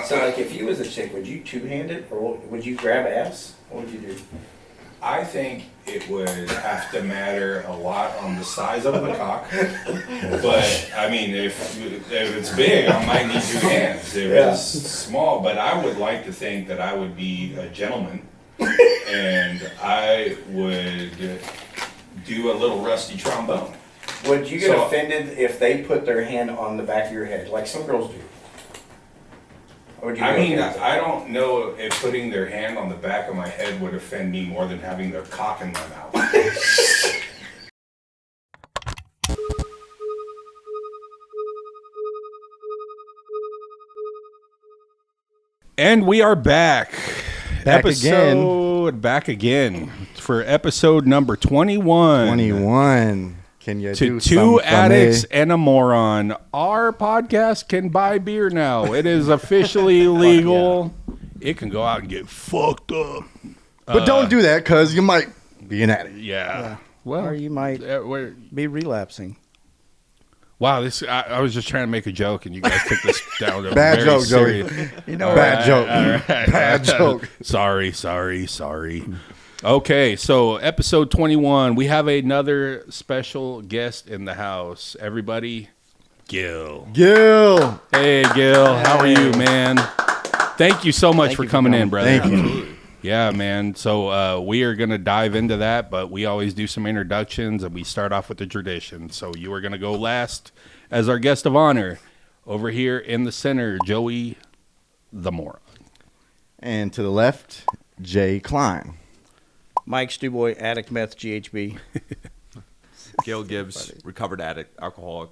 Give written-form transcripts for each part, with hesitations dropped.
So, like, if you was a chick, would you two-hand it, or would you grab ass? What would you do? I think it would have to matter a lot on the size of the cock. But, I mean, if it's big, I might need two hands. If it's small, but I would like to think that I would be a gentleman. And I would do a little rusty trombone. Would you get offended if they put their hand on the back of your head, like some girls do? I don't know if putting their hand on the back of my head would offend me more than having their cock in my mouth. And we are back. Back again for episode number 21. 21. Can you do two addicts and a moron. Our podcast can buy beer now. It is officially legal. It can go out and get fucked up. But don't do that because you might be an addict. Yeah. Well, or you might be relapsing. Wow, I was just trying to make a joke, and you guys took this down to bad very joke, serious. Joey. Bad joke. All right. Bad joke. Sorry. Okay, so episode 21, we have another special guest in the house. Everybody, Gil. Hey, Gil. How are you, man? Thank you so much for coming in, brother. Thank you. Yeah, man. So we are going to dive into that, but we always do some introductions, and we start off with the tradition. So you are going to go last as our guest of honor. Over here in the center, Joey the Moron. And to the left, Jay Klein. Mike Stuboy, addict, meth, GHB. Gil Gibbs, recovered addict, alcoholic.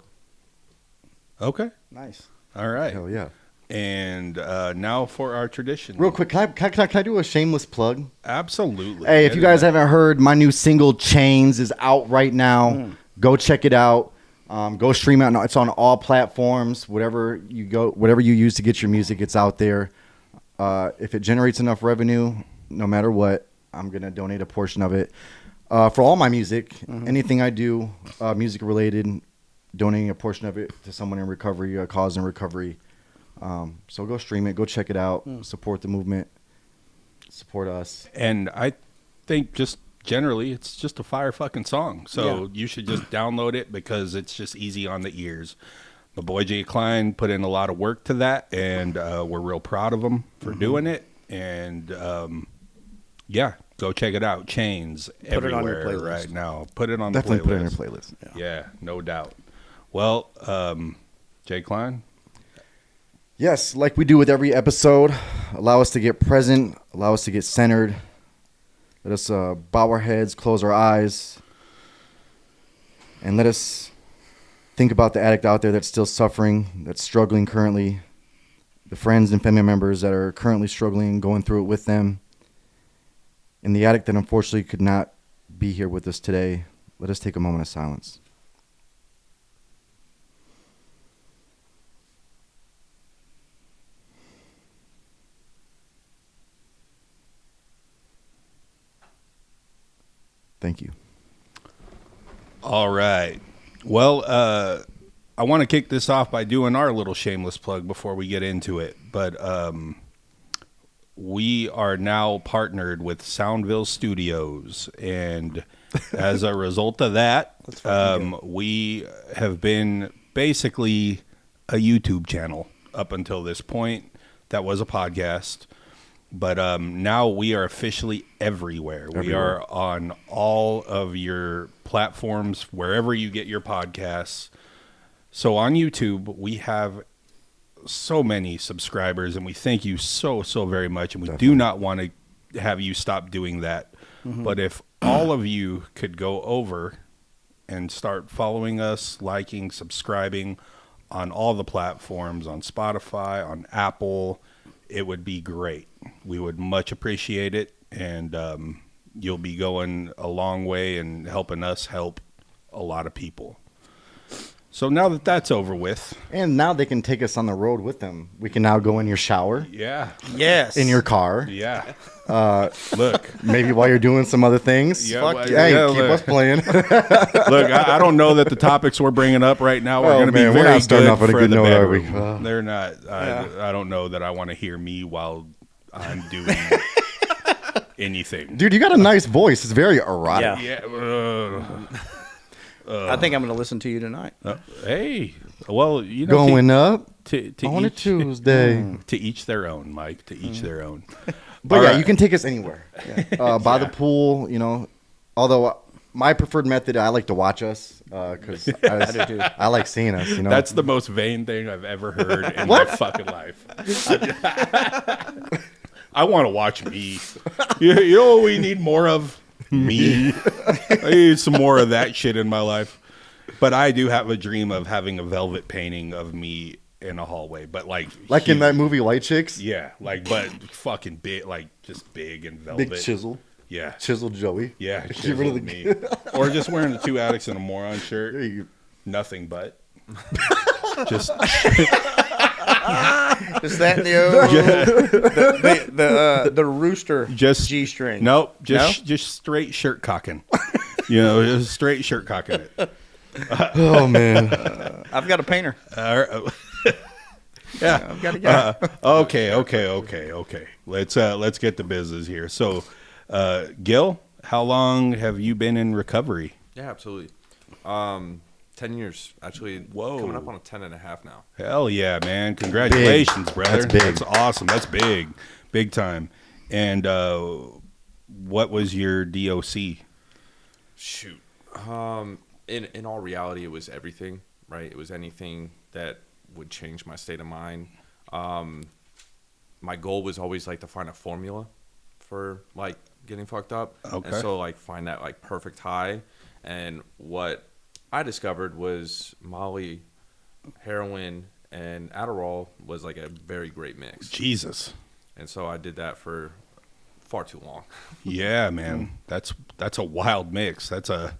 Okay. Nice. All right. Hell yeah. And now for our tradition. Real quick, can I do a shameless plug? Absolutely. Hey, if you guys haven't heard, my new single Chains is out right now. Go check it out. Go stream it. It's on all platforms. Whatever you use to get your music, it's out there. If it generates enough revenue, no matter what, I'm going to donate a portion of it. For all my music, anything I do, music related, donating a portion of it to someone in recovery, a cause in recovery. So go stream it, go check it out, support the movement, support us. And I think just generally it's just a fire fucking song. So you should just download it because it's just easy on the ears. My boy Jay Klein put in a lot of work to that, and we're real proud of him for doing it. And go check it out. Chains everywhere right now. Put it on Definitely the playlist. put it on your playlist. Yeah, no doubt. Well, Jay Klein. Yes, like we do with every episode, allow us to get present, allow us to get centered. Let us bow our heads, close our eyes, and let us think about the addict out there that's still suffering, that's struggling currently, the friends and family members that are currently struggling, going through it with them, and the addict that unfortunately could not be here with us today. Let us take a moment of silence. Thank you. All right. Well, I want to kick this off by doing our little shameless plug before we get into it. But we are now partnered with Soundville Studios. And as a result of that, we have been basically a YouTube channel up until this point. That was a podcast. But now we are officially everywhere. We are on all of your platforms, wherever you get your podcasts. So on YouTube, we have so many subscribers, and we thank you so very much. And we do not want to have you stop doing that. But if all of you could go over and start following us, liking, subscribing on all the platforms, on Spotify, on Apple, it would be great. We would much appreciate it, and you'll be going a long way and helping us help a lot of people. So now that that's over with, And now they can take us on the road with them. We can now go in your shower, yeah, Yes. in your car, yeah. Look, maybe while you're doing some other things. Yeah, Fuck well, Hey, yeah, keep look. us playing. Look, I don't know that the topics we're bringing up right now are Oh, going to be man, we're very not starting good off on a for good the note, are we? bedroom. They're not. I don't know that I want to hear me while I'm doing anything. Dude, you got a nice voice. It's very erotic. Yeah. Yeah. I think I'm going to listen to you tonight. Hey, well, you know, Going up to on a each, Tuesday. to each their own, Mike. To each their own. But All yeah, right. you can take us anywhere. By the pool, you know. Although my preferred method, I like to watch us because I like seeing us. You know, That's the most vain thing I've ever heard in my fucking life. I want to watch me. You know what we need more of? Me. I need some more of that shit in my life. But I do have a dream of having a velvet painting of me in a hallway. But like in huge. that movie White Chicks. Yeah, like but fucking big, like just big and velvet. Big chisel, Yeah. chisel Joey. Yeah, Get rid of chiseled me. Or just wearing the two addicts and a moron shirt. Nothing but. Just Is that the rooster just G string? Nope, just straight shirt cocking. You know, just straight shirt cocking it. Oh man. I've got a painter. Yeah. I've got a guy. Okay. Let's get to business here. So, Gil, how long have you been in recovery? Yeah, absolutely. 10 years, actually. Whoa. Coming up on a 10 and a half now. Hell yeah, man! Congratulations, brother. That's big. That's awesome. That's big time. And what was your DOC? Shoot. In all reality, it was everything, right? It was anything that would change my state of mind. My goal was always like to find a formula for like getting fucked up. Okay. And so like find that like perfect high. And what I discovered was Molly, heroin, and Adderall was like a very great mix. Jesus. And so I did that for far too long. Yeah, man. That's a wild mix. That's a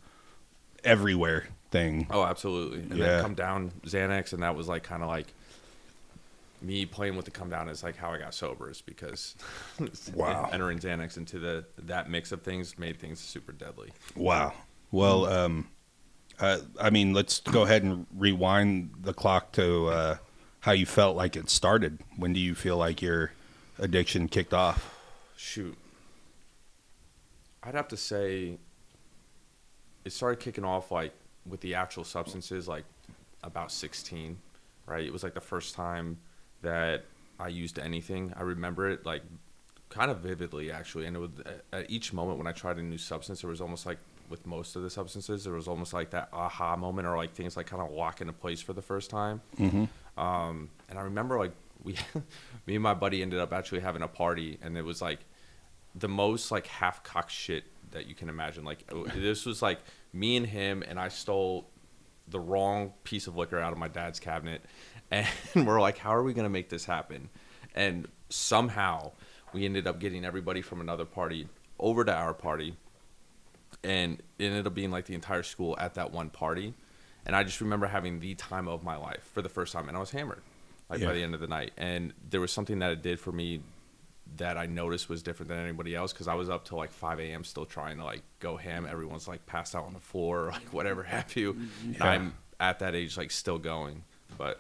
everywhere thing. Oh, absolutely. And Yeah. then come down Xanax, and that was like kind of like me playing with the come down is like how I got sober, is because Wow. entering Xanax into that mix of things made things super deadly. Wow. Well, I mean, let's go ahead and rewind the clock to how you felt like it started. When do you feel like your addiction kicked off? Shoot. I'd have to say it started kicking off like with the actual substances like about 16, right? It was like the first time that I used anything. I remember it like kind of vividly actually, and it would, at each moment when I tried a new substance, there was almost like with most of the substances, there was almost like that aha moment, or like things like kind of lock into place for the first time. Mm-hmm. And I remember like me and my buddy ended up actually having a party, and it was like the most like half-cocked shit that you can imagine. Like this was like me and him, and I stole the wrong piece of liquor out of my dad's cabinet, and we're like, how are we gonna make this happen? And somehow we ended up getting everybody from another party over to our party, and it ended up being like the entire school at that one party. And I just remember having the time of my life for the first time, and I was hammered like by the end of the night. And there was something that it did for me that I noticed was different than anybody else, because I was up till like 5 a.m. still trying to like go ham. Everyone's like passed out on the floor or like whatever have you. And I'm at that age like still going. But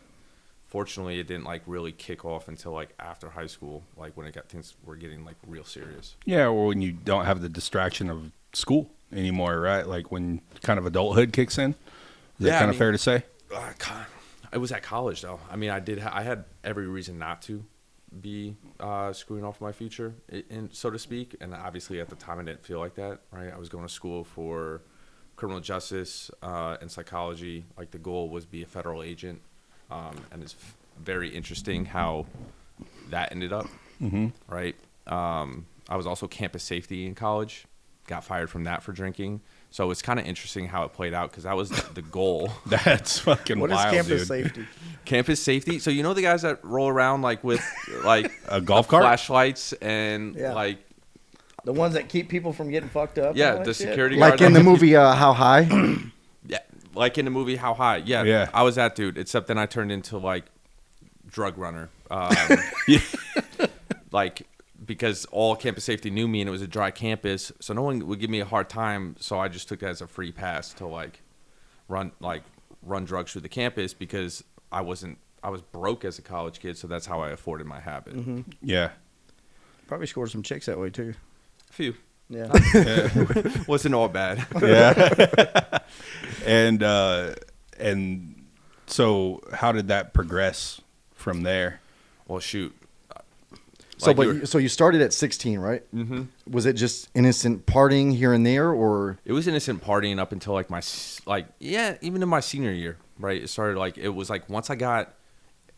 fortunately it didn't like really kick off until like after high school, like when things were getting like real serious. Yeah, or when you don't have the distraction of school anymore, right? Like when kind of adulthood kicks in. Is that kind of fair to say? It was at college though. I mean, I had every reason not to be screwing off my future, so to speak. And obviously at the time I didn't feel like that, right? I was going to school for criminal justice and psychology. Like the goal was be a federal agent. And it's very interesting how that ended up, right? I was also campus safety in college. Got fired from that for drinking. So it's kind of interesting how it played out, because that was the goal. That's fucking What is wild, campus dude. safety? Campus safety. So you know the guys that roll around like with like A golf cart? flashlights and Yeah. like The ones that keep people from getting fucked up? and yeah, all the that shit? security guard. Like in the movie How High? Yeah, like in the movie How High. Yeah, Yeah. I was that dude. Except then I turned into like drug runner. Like because all campus safety knew me and it was a dry campus, so no one would give me a hard time. So I just took that as a free pass to like run drugs through the campus because I was broke as a college kid, so that's how I afforded my habit. Yeah. Probably scored some chicks that way too. A few. Yeah. Wasn't all bad. Yeah. And so how did that progress from there? Well, shoot. So, Like so you started at 16, right? Mm-hmm. Was it just innocent partying here and there, or? It was innocent partying up until like even in my senior year, right? It started like, it was like once I got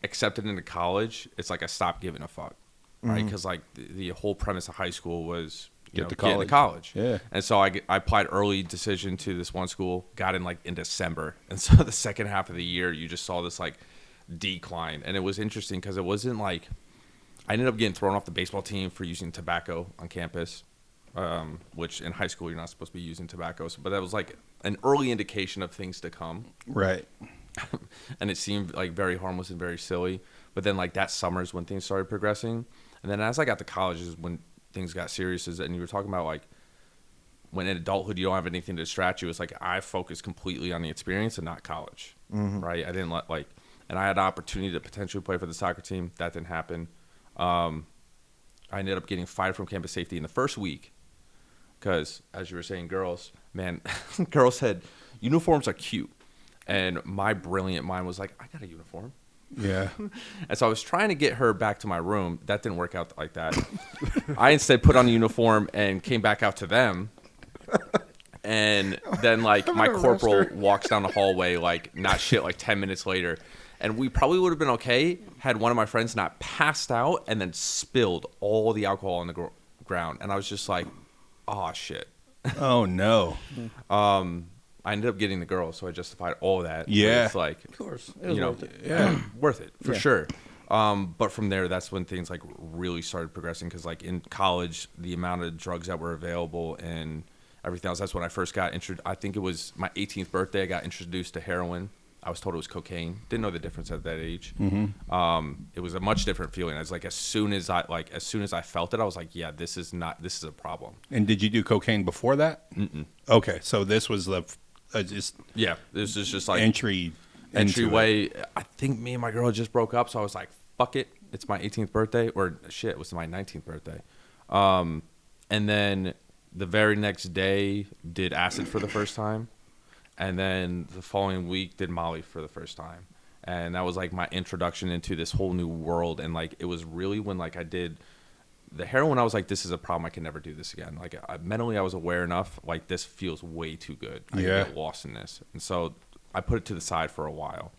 accepted into college, it's like I stopped giving a fuck, right? Because like the whole premise of high school was get into college. Yeah. And so I applied early decision to this one school, got in like in December, and so the second half of the year you just saw this like decline, and it was interesting because it wasn't like I ended up getting thrown off the baseball team for using tobacco on campus, which in high school you're not supposed to be using tobacco. But that was like an early indication of things to come. Right. And it seemed like very harmless and very silly. But then like that summer is when things started progressing. And then as I got to college is when things got serious. And you were talking about like when in adulthood you don't have anything to distract you. It's like I focused completely on the experience and not college, right? I didn't and I had an opportunity to potentially play for the soccer team. That didn't happen. I ended up getting fired from campus safety in the first week because, as you were saying, girls said uniforms are cute, and my brilliant mind was like, I got a uniform. Yeah. And so I was trying to get her back to my room. That didn't work out like that. I instead put on a uniform and came back out to them. And then like my corporal walks down the hallway like not shit like 10 minutes later. And we probably would have been okay had one of my friends not passed out and then spilled all the alcohol on the ground. And I was just like, oh, shit. Oh, no. I ended up getting the girl, so I justified all that. Yeah. It's like, Of course. It was worth it. Yeah. worth it, for Yeah. sure. But from there, that's when things like really started progressing because like in college, the amount of drugs that were available and everything else, that's when I first got introduced. I think it was my 18th birthday. I got introduced to heroin. I was told it was cocaine. Didn't know the difference at that age. It was a much different feeling. I was like, as soon as I felt it, I was like, yeah, this is a problem. And did you do cocaine before that? Mm-mm. Okay, so this was the just Yeah, this is just like entryway. I think me and my girl just broke up, so I was like, fuck it. It's my 18th birthday, or shit, it was my 19th birthday. And then the very next day, did acid for the first time. And then the following week did Molly for the first time. And that was like my introduction into this whole new world. And like, it was really when like I did the heroin, I was like, this is a problem. I can never do this again. Like mentally I was aware enough, like this feels way too good. I can get lost in this. And so I put it to the side for a while.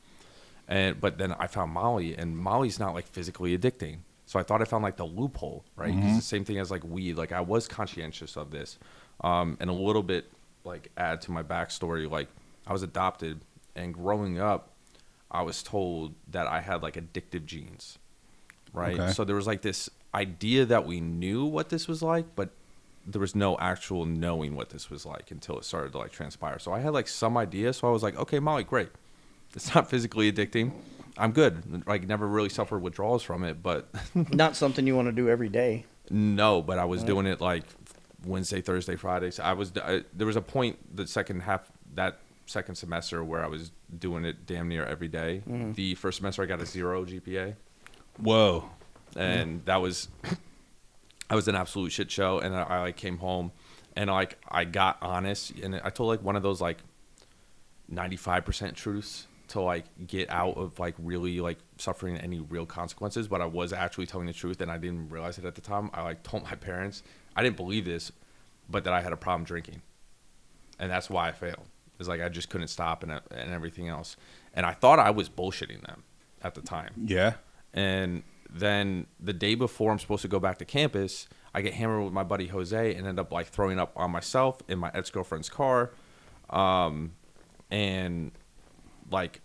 But then I found Molly, and Molly's not like physically addicting. So I thought I found like the loophole, right? It's the same thing as like weed. Like I was conscientious of this. And a little bit, like add to my backstory, like I was adopted, and growing up I was told that I had like addictive genes, right? Okay. So there was like this idea that we knew what this was like, but there was no actual knowing what this was like until it started to like transpire. So I had like some idea, so I was like, okay, Molly, great, it's not physically addicting, I'm good. Like never really suffered withdrawals from it, but Not something you want to do every day. no, but I was doing it like Wednesday, Thursday, Fridays. There was a point the second half, that second semester, where I was doing it damn near every day. The first semester I got a 0 GPA, Whoa. and that was an absolute shit show. And I like came home, and like I got honest, and I told like one of those like 95% truths to like get out of like really like suffering any real consequences, but I was actually telling the truth, and I didn't realize it at the time. I like told my parents, I didn't believe this, but that I had a problem drinking, and that's why I failed. It's like I just couldn't stop and everything else, and I thought I was bullshitting them at the time. Yeah. And then the day before I'm supposed to go back to campus, I get hammered with my buddy Jose and end up like throwing up on myself in my ex-girlfriend's car. And like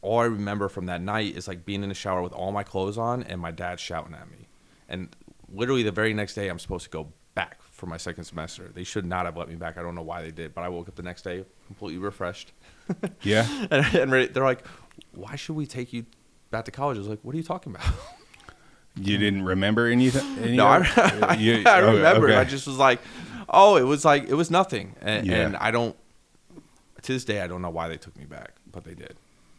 all I remember from that night is like being in the shower with all my clothes on and my dad shouting at me. And literally the very next day I'm supposed to go back for my second semester. They should not have let me back. I don't know why they did, but I woke up the next day completely refreshed. Yeah. and they're like, why should we take you back to college? I was like, what are you talking about? You didn't remember anything? No, I remember. Okay. I just was like, oh, it was nothing. And, Yeah. and I don't, to this day, I don't know why they took me back, but they did.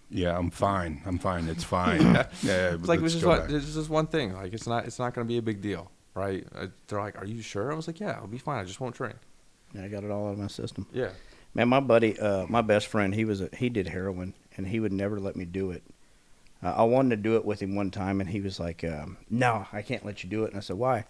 Yeah, I'm fine. It's fine. Yeah, It's like, let's it's go back. just one thing. Like, it's not going to be a big deal, right? They're like, are you sure? I was like, yeah, I'll be fine. I just won't drink. Yeah, I got it all out of my system. Yeah. Man, my buddy, my best friend, he did heroin, and he would never let me do it. I wanted to do it with him one time, and he was like, no, I can't let you do it. And I said, why?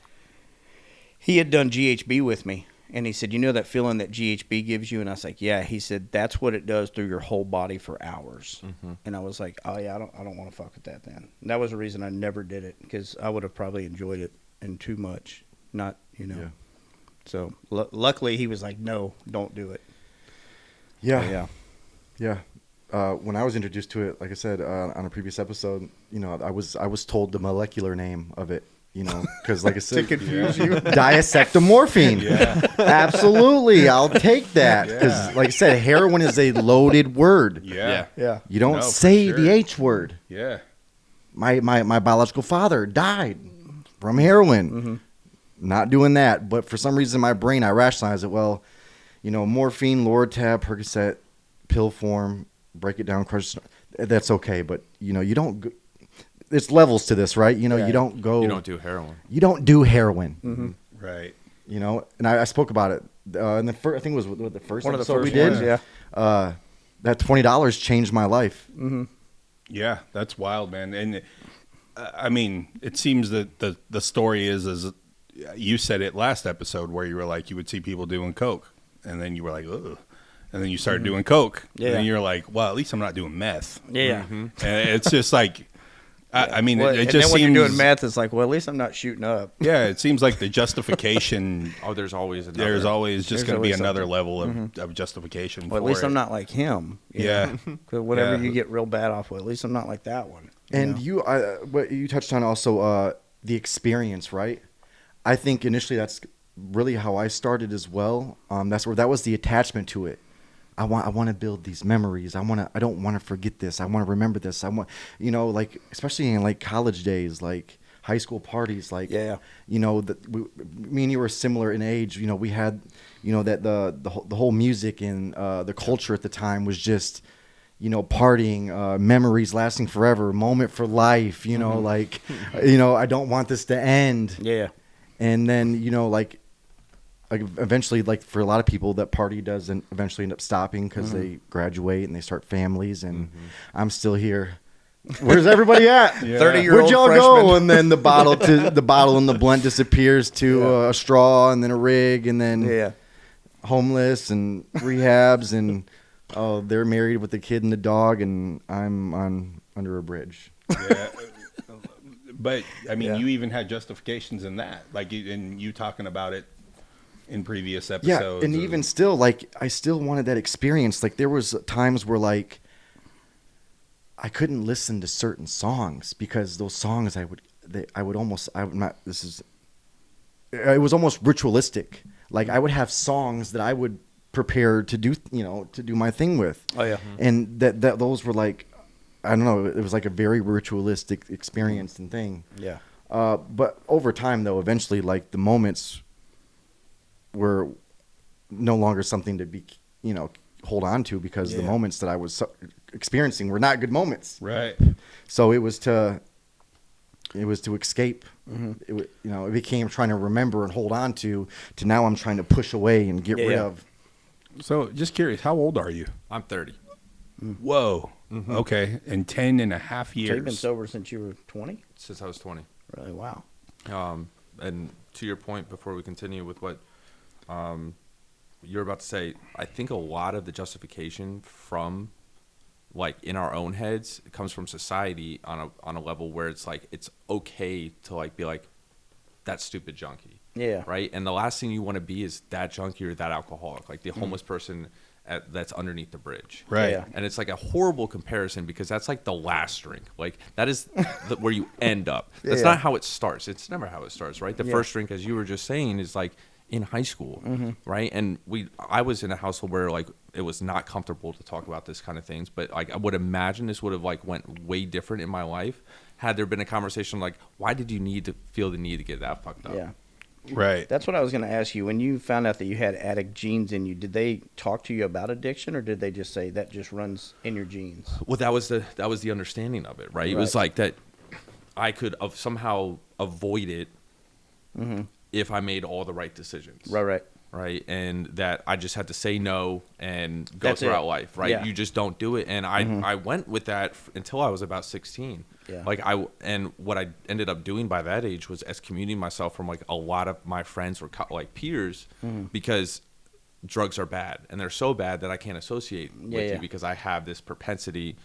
He had done GHB with me, and he said, you know that feeling that GHB gives you? And I was like, yeah. He said, that's what it does through your whole body for hours. Mm-hmm. And I was like, oh, yeah, I don't want to fuck with that then. And that was the reason I never did it, because I would have probably enjoyed it and too much, not, you know. Yeah. So luckily he was like, no, don't do it. Yeah. Yeah. When I was introduced to it, like I said on a previous episode, you know, I was told the molecular name of it, you know, because like I said, confuse you. diacectamorphine. Yeah. Absolutely, I'll take that because, Yeah. like I said, heroin is a loaded word. Yeah. Yeah. You don't No, for say sure. the H word. Yeah. My biological father died from heroin. Mm-hmm. Not doing that, but for some reason, in my brain, I rationalized it. Well, you know, morphine, Loratab, Percocet, pill form. Break it down, crush. That's okay, but you know, you don't. There's levels to this, right? You know, Right. you don't go. You don't do heroin. You don't do heroin. Mm-hmm. Right. You know, and I spoke about it. And I think it was the first One of the episode we first did. ones, yeah. That $20 changed my life. Mm-hmm. Yeah, that's wild, man. And I mean, it seems that the story is you said it last episode where you were like, you would see people doing coke, and then you were like, ugh. And then you started doing coke, Yeah. and then you're like, well, at least I'm not doing meth. Yeah. And it's just like, I mean, Well, it and just then when seems. you're doing math, it's like, well, at least I'm not shooting up. Yeah, it seems like the justification. Oh, there's always another. There's always just There's going to be always another something. level of justification. Well, at for least it. I'm not like him. you Yeah. know? 'Cause whatever Yeah. you get real bad off with, at least I'm not like that one. And know? what you touched on also the experience, right? I think initially that's really how I started as well. That was the attachment to it. I want to build these memories. I don't want to forget this. I want to remember this. I want, you know, like especially in like college days, like high school parties, like Yeah. you know, me and you were similar in age. You know, we had, you know, that the whole music and the culture at the time was just, you know, partying, memories lasting forever, moment for life. You know, like, you know, I don't want this to end. Yeah. And then, you know, like eventually, like for a lot of people, that party doesn't eventually end up stopping because they graduate and they start families, and I'm still here. Where's everybody at? 30-year-old Where'd y'all freshman. go? And then the bottle and the blunt disappears to a straw, and then a rig, and then Yeah. homeless and rehabs, and oh, they're married with the kid and the dog, and I'm under a bridge. Yeah. But I mean, Yeah. you even had justifications in that, like in you talking about it in previous Yeah, episodes. and of- even still, like I still wanted that experience. Like there was times where like I couldn't listen to certain songs because those songs it was almost ritualistic. Like I would have songs that I would prepare to do, you know, to do my thing with. Oh, yeah. And that those were like, I don't know, it was like a very ritualistic experience and thing. Yeah. But over time, though, eventually, like the moments were no longer something to be, you know, hold on to because the Yeah. moments that I was experiencing were not good moments. right. So it was to escape. It became trying to remember and hold on to now I'm trying to push away and get rid Yeah. of. So, just curious, how old are you? I'm 30. Whoa. Okay, in 10 and a half So you've been years. sober since you were 20? Since I was 20. Really? Wow. And to your point, before we continue with what you're about to say, I think a lot of the justification from, like, in our own heads, it comes from society on a level where it's like it's okay to like be like that stupid junkie, Yeah. right? And the last thing you want to be is that junkie or that alcoholic, like the homeless person that's underneath the bridge, Right. Yeah. And it's like a horrible comparison because that's like the last drink. Like that is where you end up. That's Yeah. not how it starts. It's never how it starts, right? The Yeah. first drink, as you were just saying, is like in high school, right? And I was in a household where like it was not comfortable to talk about this kind of things, but like I would imagine this would have like went way different in my life had there been a conversation like, why did you need to feel the need to get that fucked up? Yeah. Right. That's what I was going to ask you. When you found out that you had addict genes in you, did they talk to you about addiction, or did they just say that just runs in your genes? Well, that was the understanding of it, right? It was like that I could somehow avoid it if I made all the right decisions. Right. And that I just had to say no and go throughout life, right? Yeah. You just don't do it. And I went with that until I was about 16. Yeah. Like and what I ended up doing by that age was excommunicating myself from like a lot of my friends or like peers because drugs are bad, and they're so bad that I can't associate with you because I have this propensity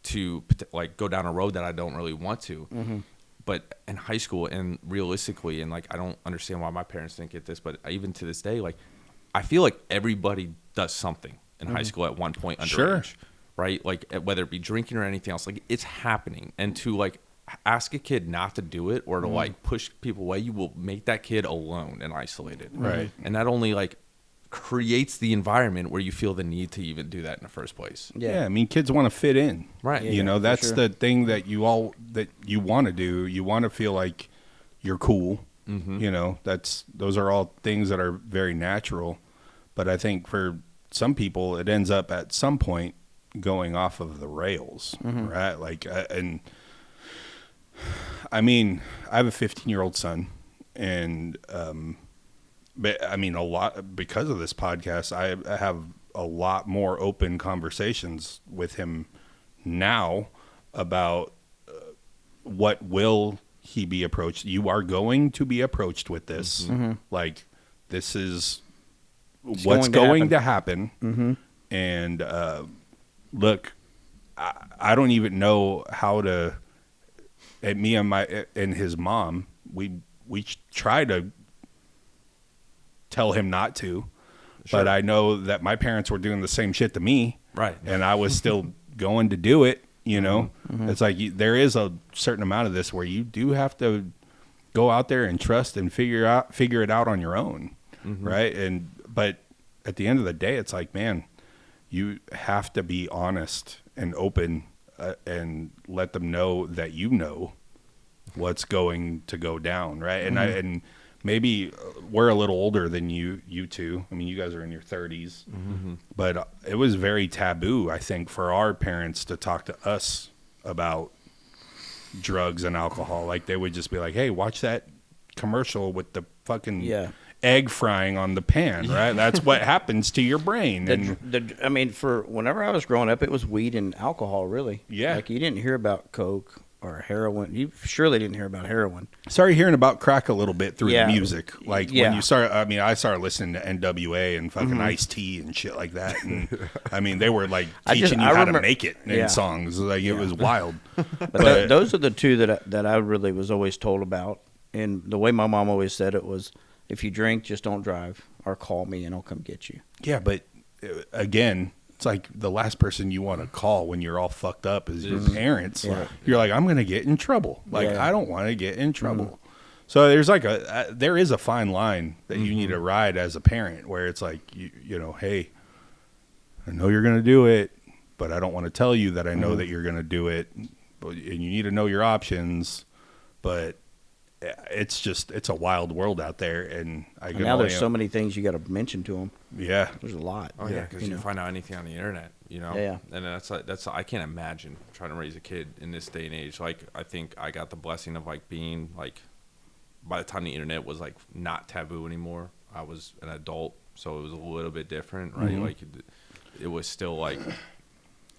to like go down a road that I don't really want to. But in high school, and realistically, and like I don't understand why my parents didn't get this, but even to this day, like I feel like everybody does something in high school at one point underage, right? Like whether it be drinking or anything else, like it's happening. And to like ask a kid not to do it or to like push people away, you will make that kid alone and isolated, Right? And that only like creates the environment where you feel the need to even do that in the first place. Yeah, I mean, kids want to fit in, Right. You know, that's the thing that you want to do. You want to feel like you're cool. You know, those are all things that are very natural. But I think for some people, it ends up at some point going off of the rails, right? Like, and I mean, I have a 15-year-old son, and but I mean, a lot because of this podcast, I have a lot more open conversations with him now about what will he be approached. You are going to be approached with this. Like, this is what's going to happen. And look, I don't even know how to. And me and his mom, we try to tell him not to, but I know that my parents were doing the same shit to me, Right? And I was still going to do it. You know, it's like there is a certain amount of this where you do have to go out there and trust and figure it out on your own, right? But at the end of the day, it's like, man, you have to be honest and open and let them know that you know what's going to go down, right? And maybe we're a little older than you two. I mean, you guys are in your 30s, but it was very taboo, I think, for our parents to talk to us about drugs and alcohol. Like, they would just be like, "Hey, watch that commercial with the fucking egg frying on the pan," right? That's what happens to your brain. I mean, for whenever I was growing up, it was weed and alcohol, really. Yeah. Like, you didn't hear about coke or heroin. You surely didn't hear about heroin. Started hearing about crack a little bit through the music. Like, when you start, I mean, I started listening to NWA and fucking Ice-T and shit like that. And I mean, they were like teaching you how to make it in songs. Like, it was wild. But those are the two that I really was always told about. And the way my mom always said it was, if you drink, just don't drive, or call me and I'll come get you. Yeah, but again, it's like the last person you want to call when you're all fucked up is your parents. Yeah. You're like, I'm going to get in trouble. Like, I don't want to get in trouble. So there's like there is a fine line that you need to ride as a parent, where it's like, you know, hey, I know you're going to do it, but I don't want to tell you that I know that you're going to do it. And you need to know your options, but it's a wild world out there, and now there's so many things you got to mention to them. Yeah, there's a lot. Oh yeah, because you find out anything on the internet, you know. Yeah. And that's I can't imagine trying to raise a kid in this day and age. Like, I think I got the blessing of like being like, by the time the internet was like not taboo anymore, I was an adult, so it was a little bit different, right? Like, it was still like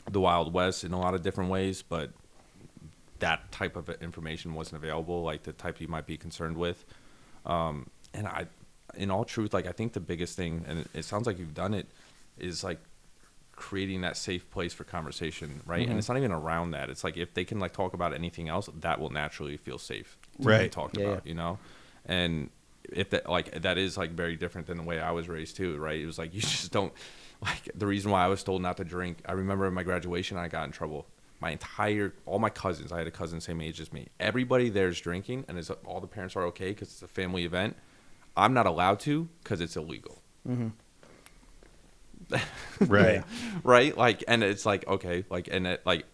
the Wild West in a lot of different ways, but that type of information wasn't available, like the type you might be concerned with. And in all truth, like, I think the biggest thing, and it sounds like you've done it, is like creating that safe place for conversation, right? And it's not even around that. It's like, if they can like talk about anything else, that will naturally feel safe to be talked about, you know? And if that, like, that is like very different than the way I was raised too, right? It was like, you just don't, like, the reason why I was told not to drink, I remember in my graduation, I got in trouble. All my cousins, I had a cousin same age as me, everybody there's drinking, and all the parents are okay because it's a family event. I'm not allowed to because it's illegal. Right. Right. Like, and it's like, okay, like, and it like,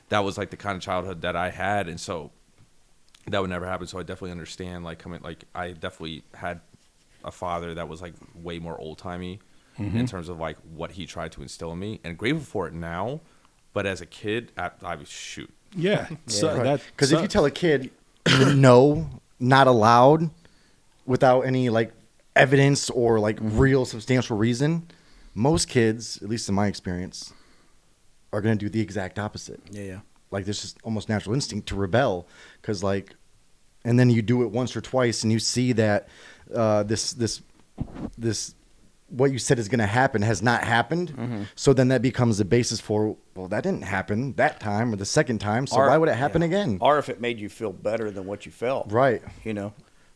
that was like the kind of childhood that I had. And so that would never happen. So I definitely understand, like, coming, like, I definitely had a father that was like way more old timey in terms of like what he tried to instill in me, and grateful for it now. But as a kid, I was shoot. Yeah. So that Because if you sucks. tell a kid, no, not allowed, without any like evidence or like real substantial reason, most kids, at least in my experience, are going to do the exact opposite. Yeah. Like there's just almost natural instinct to rebel, because like, and then you do it once or twice, and you see that this what you said is going to happen has not happened. So then that becomes the basis for, well, that didn't happen that time or the second time, so Or- why would it happen yeah. again? Or if it made you feel better than what you felt. Right. You know,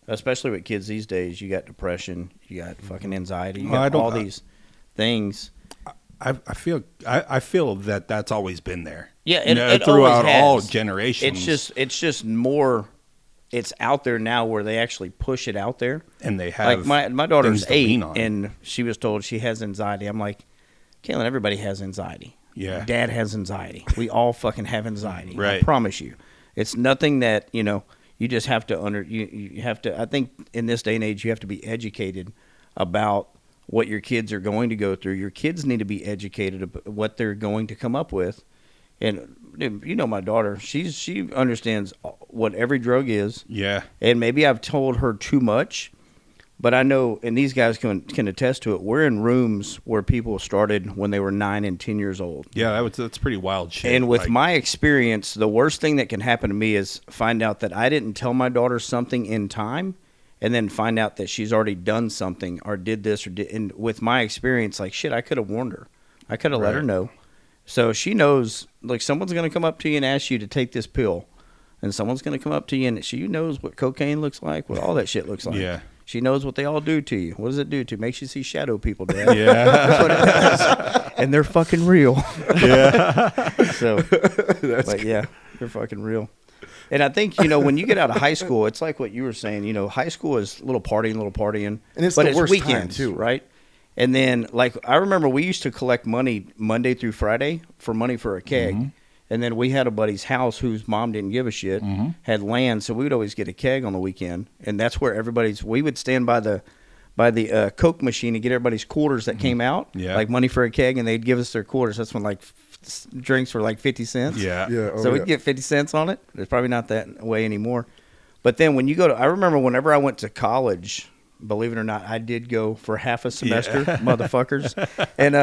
especially with kids these days, you got depression, you got fucking anxiety, you Well, I got don't- all these things. I feel that that's always been there. Yeah, it throughout always has. all generations. It's just more. It's out there now where they actually push it out there. and they have Like my daughter's things to lean 8, on. and she was told she has anxiety. I'm like, Kaylin, everybody has anxiety. Yeah. Dad has anxiety. We all fucking have anxiety. I Right. promise you. It's nothing that, you know, you just have to you have to, I think in this day and age, you have to be educated about what your kids are going to go through. Your kids need to be educated about what they're going to come up with. And you know, my daughter, she understands what every drug is. Yeah. And maybe I've told her too much, but I know, and these guys can attest to it, we're in rooms where people started when they were 9 and 10 years old. Yeah, that's pretty wild shit. And with Like, my experience, the worst thing that can happen to me is find out that I didn't tell my daughter something in time, and then find out that she's already done something or did this or did. And with my experience, like, shit, I could have warned her. I could have let her Right. know. So she knows, like, someone's going to come up to you and ask you to take this pill. And someone's going to come up to you and she knows what cocaine looks like, what all that shit looks like. Yeah. She knows what they all do to you. What does it do to you? Makes you see shadow people, Dad. Yeah. That's what it does. And they're fucking real. Yeah. So, but yeah, they're fucking real. And I think, you know, when you get out of high school, it's like what you were saying, you know, high school is a little partying. And it's but the it's worst time, weekends, too. right? And then, like, I remember we used to collect money Monday through Friday for money for a keg. And then we had a buddy's house whose mom didn't give a shit, had land, so we would always get a keg on the weekend. And that's where we would stand by the Coke machine and get everybody's quarters that came out, Yeah. like money for a keg, and they'd give us their quarters. That's when, like, drinks were like 50 cents. Yeah. So we'd get 50 cents on it. It's probably not that way anymore. But then when you go to, I remember whenever I went to college, believe it or not, I did go for half a semester, motherfuckers. And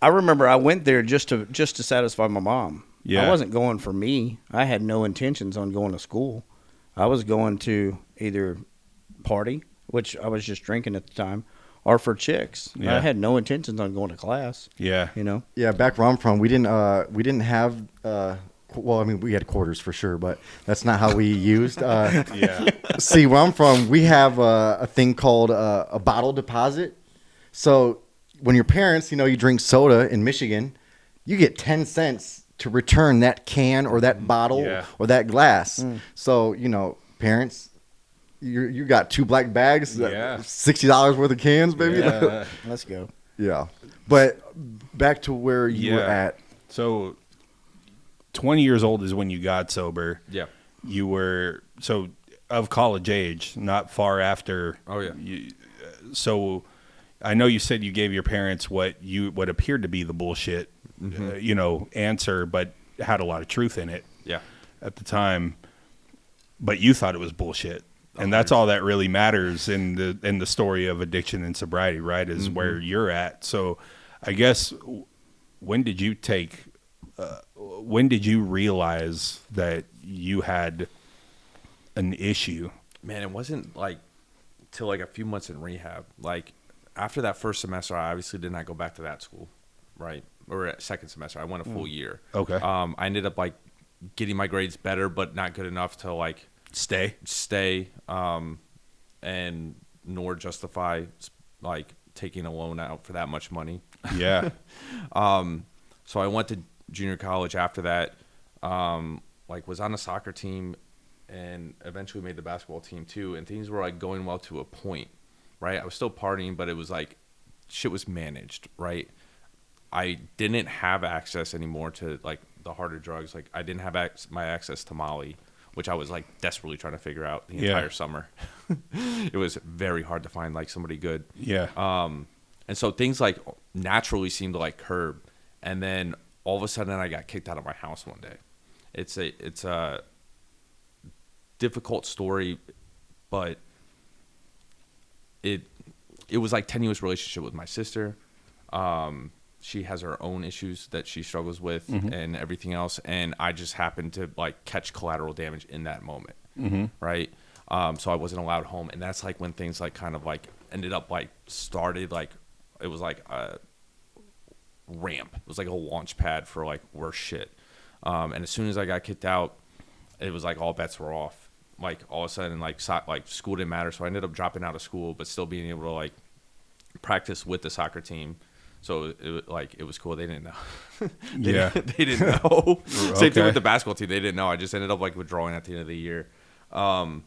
I remember I went there just to satisfy my mom. Yeah. I wasn't going for me. I had no intentions on going to school. I was going to either party, which I was just drinking at the time, or for chicks. Yeah. I had no intentions on going to class. Yeah. You know? Yeah, back where I'm from, we didn't have. Well, I mean, we had quarters for sure, but that's not how we used. Yeah. See, where I'm from, we have a thing called a bottle deposit. So when your parents, you know, you drink soda in Michigan, you get 10 cents to return that can or that bottle Yeah. or that glass. So, you know, parents, you got 2 black bags, Yeah. $60 worth of cans, baby. Yeah. Let's go. Yeah. But back to where you were Yeah. at. So 20 years old is when you got sober. Yeah. You were of college age, not far after. Oh, yeah. So I know you said you gave your parents what appeared to be the bullshit, answer, but had a lot of truth in it. Yeah. At the time, but you thought it was bullshit. And that's all that really matters in the story of addiction and sobriety, right? Is where you're at. So I guess when did you realize that you had an issue? Man, it wasn't like till like a few months in rehab. Like after that first semester, I obviously did not go back to that school, right? Or second semester, I went a full year. Okay. I ended up like getting my grades better, but not good enough to like Stay. and nor justify like taking a loan out for that much money. Yeah. So I went to junior college after that. Was on a soccer team, and eventually made the basketball team too. And things were like going well to a point, right? I was still partying, but it was like shit was managed, right? I didn't have access anymore to like the harder drugs. Like I didn't have my access to Molly, which I was like desperately trying to figure out the entire summer. It was very hard to find like somebody good. Yeah. And so things like naturally seemed to like curb. And then all of a sudden I got kicked out of my house one day. It's a difficult story, but it was like tenuous relationship with my sister. She has her own issues that she struggles with and everything else. And I just happened to like catch collateral damage in that moment. Right. So I wasn't allowed home. And that's like when things like kind of like ended up like started, like it was like a ramp. It was like a launch pad for like worse shit. And as soon as I got kicked out, it was like all bets were off. Like all of a sudden, like school didn't matter. So I ended up dropping out of school, but still being able to like practice with the soccer team. So it was cool. They didn't know. They didn't know. Same thing with the basketball team. They didn't know. I just ended up like withdrawing at the end of the year. And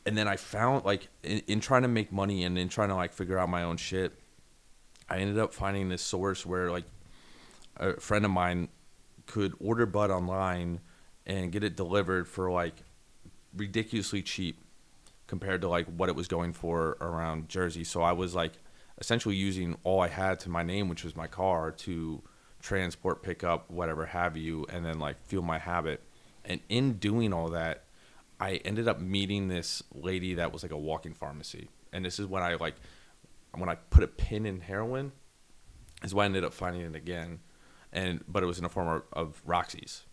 then I found like in trying to make money and in trying to like figure out my own shit, I ended up finding this source where like a friend of mine could order bud online and get it delivered for like ridiculously cheap compared to like what it was going for around Jersey. So I was like essentially using all I had to my name, which was my car, to transport, pick up, whatever have you, and then like fuel my habit. And in doing all that, I ended up meeting this lady that was like a walking pharmacy. And this is when I put a pin in heroin is when I ended up finding it again. But it was in the form of Roxy's.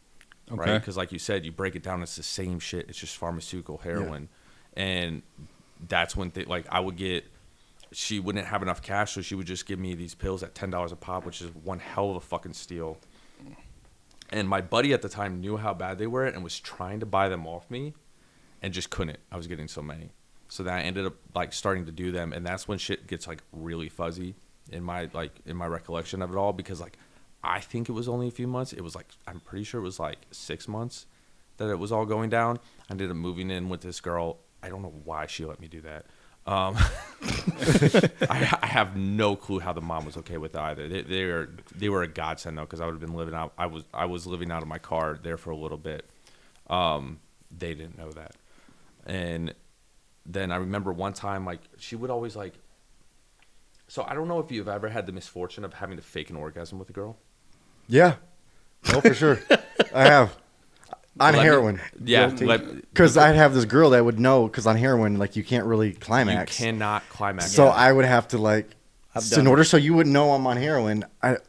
Okay. Right? Because like you said, you break it down, it's the same shit. It's just pharmaceutical heroin. Yeah. And that's when she wouldn't have enough cash, so she would just give me these pills at $10 a pop, which is one hell of a fucking steal. And my buddy at the time knew how bad they were and was trying to buy them off me and just couldn't. I was getting so many. So then I ended up like starting to do them, and that's when shit gets like really fuzzy in my recollection of it all, because like I think it was only a few months. It was like, I'm pretty sure it was like 6 months that it was all going down. I ended up moving in with this girl. I don't know why she let me do that. I have no clue how the mom was okay with it either. They were a godsend though, because I would have been living out. I was living out of my car there for a little bit. They didn't know that, and then I remember one time like she would always like. So I don't know if you've ever had the misfortune of having to fake an orgasm with a girl. Yeah, no, for sure, I have. On heroin. Because I'd have this girl that would know, because on heroin, like, you can't really climax. You cannot climax. So I would have to, like, in order so you wouldn't know I'm on heroin, it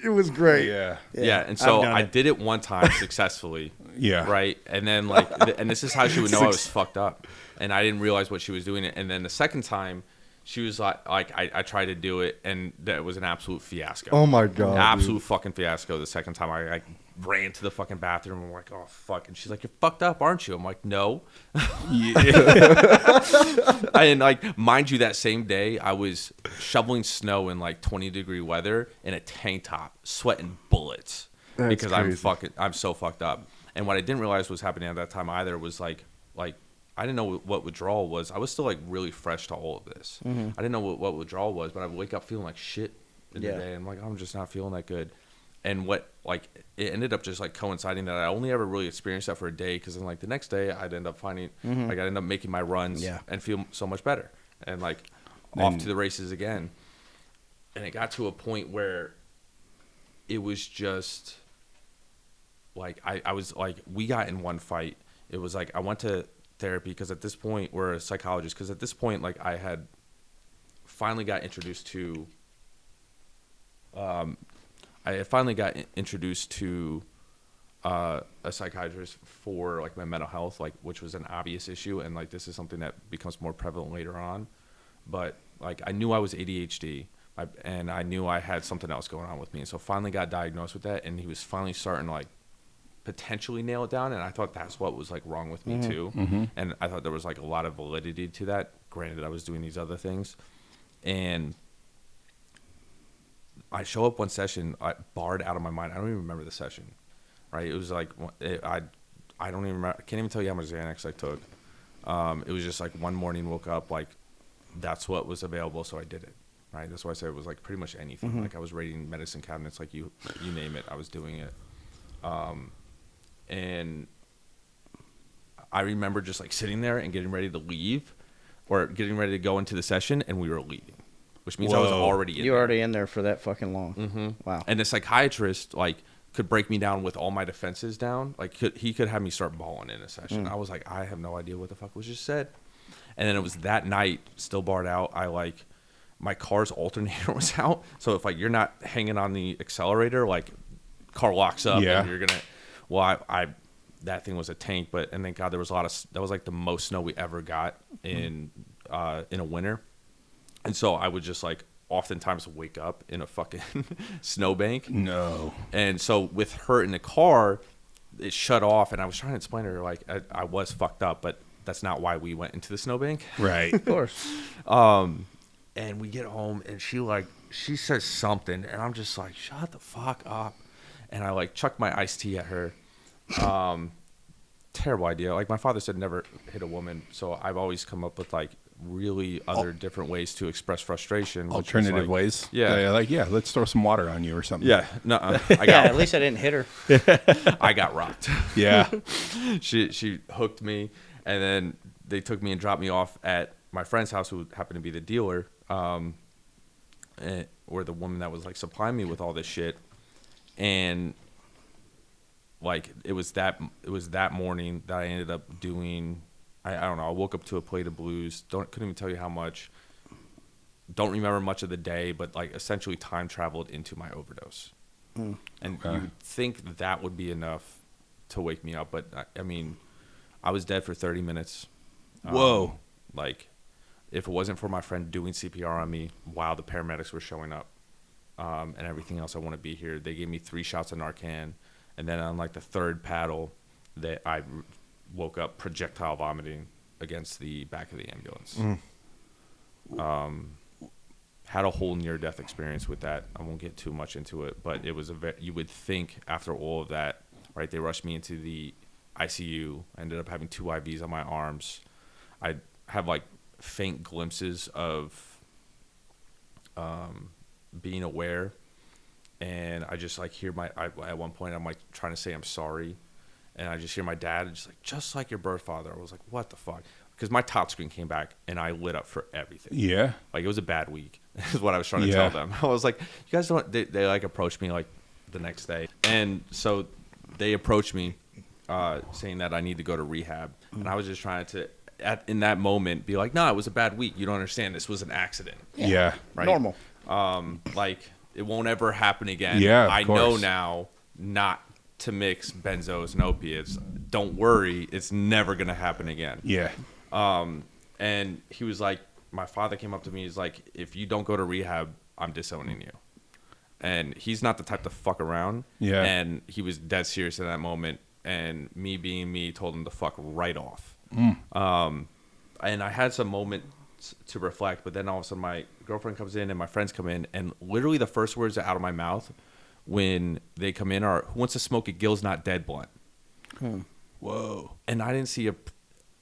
was great. Yeah. Yeah, and so I did it one time successfully. Yeah. Right? And then, like, and this is how she would know I was fucked up. And I didn't realize what she was doing. And then the second time, she was like I tried to do it, and that was an absolute fiasco. Oh, my God. Absolute fucking fiasco the second time. I ran to the fucking bathroom and I'm like, oh, fuck. And she's like, you're fucked up, aren't you? I'm like, no. And, like, mind you, that same day, I was shoveling snow in, like, 20-degree weather in a tank top, sweating bullets. That's because crazy. I'm so fucked up. And what I didn't realize was happening at that time either was, like I didn't know what withdrawal was. I was still, like, really fresh to all of this. Mm-hmm. I didn't know what withdrawal was, but I would wake up feeling like shit in the day. I'm like, I'm just not feeling that good. And what, like, it ended up just, like, coinciding that I only ever really experienced that for a day, because then, like, the next day I'd end up finding, like, I'd end up making my runs and feel so much better. And, like, off to the races again. And it got to a point where it was just, like, I was, like, we got in one fight. It was, like, I went to therapy because at this point, we're a psychologist, because at this point, like, I had finally got introduced to a psychiatrist for, like, my mental health, like, which was an obvious issue, and, like, this is something that becomes more prevalent later on. But, like, I knew I was ADHD, and I knew I had something else going on with me, and so finally got diagnosed with that, and he was finally starting to, like, potentially nail it down, and I thought that's what was, like, wrong with me too. And I thought there was, like, a lot of validity to that, granted I was doing these other things. And I show up one session, barred out of my mind. I don't even remember the session, right? It was like I don't even remember, I can't even tell you how much Xanax I took. It was just like one morning, woke up, like that's what was available, so I did it. Right, that's why I said it was like pretty much anything. Like I was raiding medicine cabinets, like you name it, I was doing it. And I remember just like sitting there and getting ready to leave, or getting ready to go into the session, and we were leaving, which means I was already in. You were there. already in there for that fucking long. Mm-hmm. Wow. And the psychiatrist like could break me down with all my defenses down. Like he could have me start bawling in a session. I was like, I have no idea what the fuck was just said. And then it was that night, still barred out. My car's alternator was out, so if like you're not hanging on the accelerator, like car locks up, and you're gonna. Well, I that thing was a tank, and thank God there was that was like the most snow we ever got in a winter, and so I would just like oftentimes wake up in a fucking snowbank. No. And so with her in the car, it shut off, and I was trying to explain to her like I was fucked up, but that's not why we went into the snowbank. Right. Of course. And we get home, and she says something, and I'm just like, shut the fuck up. And I like chuck my iced tea at her. Terrible idea. Like my father said, never hit a woman. So I've always come up with like really other different ways to express frustration. which was, Alternative like, ways. Yeah. Like, let's throw some water on you or something. Yeah. No, Yeah, at least I didn't hit her. I got rocked. Yeah. She hooked me, and then they took me and dropped me off at my friend's house, who happened to be the dealer, or the woman that was like supplying me with all this shit. And like it was that morning that I ended up doing. I don't know. I woke up to a plate of blues. Couldn't even tell you how much. Don't remember much of the day, but like essentially time traveled into my overdose. And you would think that would be enough to wake me up, but I mean, I was dead for 30 minutes. Whoa. Like, if it wasn't for my friend doing CPR on me while the paramedics were showing up, and everything else, I want to be here. They gave me 3 shots of Narcan, and then on like the third paddle, that I woke up projectile vomiting against the back of the ambulance. Had a whole near-death experience with that. I won't get too much into it, but it was you would think after all of that, right? They rushed me into the ICU. I ended up having 2 IVs on my arms. I have like faint glimpses of being aware, and I just like hear at one point I'm like trying to say I'm sorry, and I just hear my dad just like your birth father. I was like, what the fuck? Because my top screen came back and I lit up for everything. Yeah. Like it was a bad week is what I was trying to tell them. I was like, you guys don't, they like approached me like the next day. And so they approached me saying that I need to go to rehab. And I was just trying to, in that moment, be like, no, it was a bad week. You don't understand. This was an accident. Yeah. Right? Normal. Like it won't ever happen again. Yeah, I of know course. now not to mix benzos and opiates. Don't worry. It's never going to happen again. Yeah. And he was like, my father came up to me. He's like, if you don't go to rehab, I'm disowning you. And he's not the type to fuck around. Yeah. And he was dead serious in that moment. And me being me told him to fuck right off. And I had some moments to reflect, but then all of a sudden my girlfriend comes in and my friends come in, and literally the first words out of my mouth when they come in are, who wants to smoke a Gil's Not Dead blunt? Whoa. And I didn't see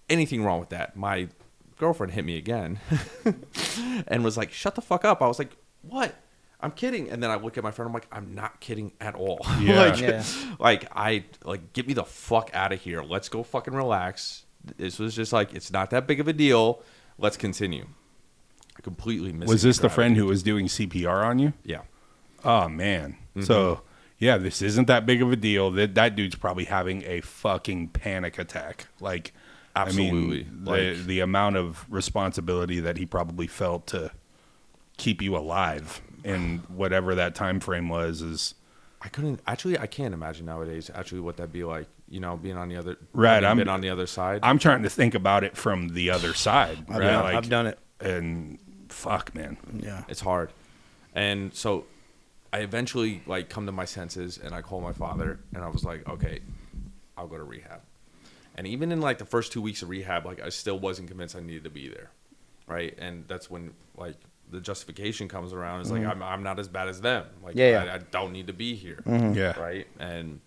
anything wrong with that. My girlfriend hit me again and was like, shut the fuck up. I was like, what? I'm kidding. And then I look at my friend, I'm like, I'm not kidding at all. Yeah. Get me the fuck out of here. Let's go fucking relax. This was just like, it's not that big of a deal. Let's continue. I completely missed. Was this the friend who was doing CPR on you? Yeah. Oh, man. So, yeah, this isn't that big of a deal. That dude's probably having a fucking panic attack. Like, Absolutely. I mean, the amount of responsibility that he probably felt to keep you alive in whatever that time frame was is... I can't imagine nowadays actually what that'd be like, being on the other, Right, been on the other side. I'm trying to think about it from the other side. Right? I've done it. And fuck, man. Yeah. It's hard. And so I eventually come to my senses, and I call my father, and I was like, okay, I'll go to rehab. And even in the first 2 weeks of rehab, I still wasn't convinced I needed to be there. Right. And that's when the justification comes around. It's I'm not as bad as them. I don't need to be here. Yeah. Right. And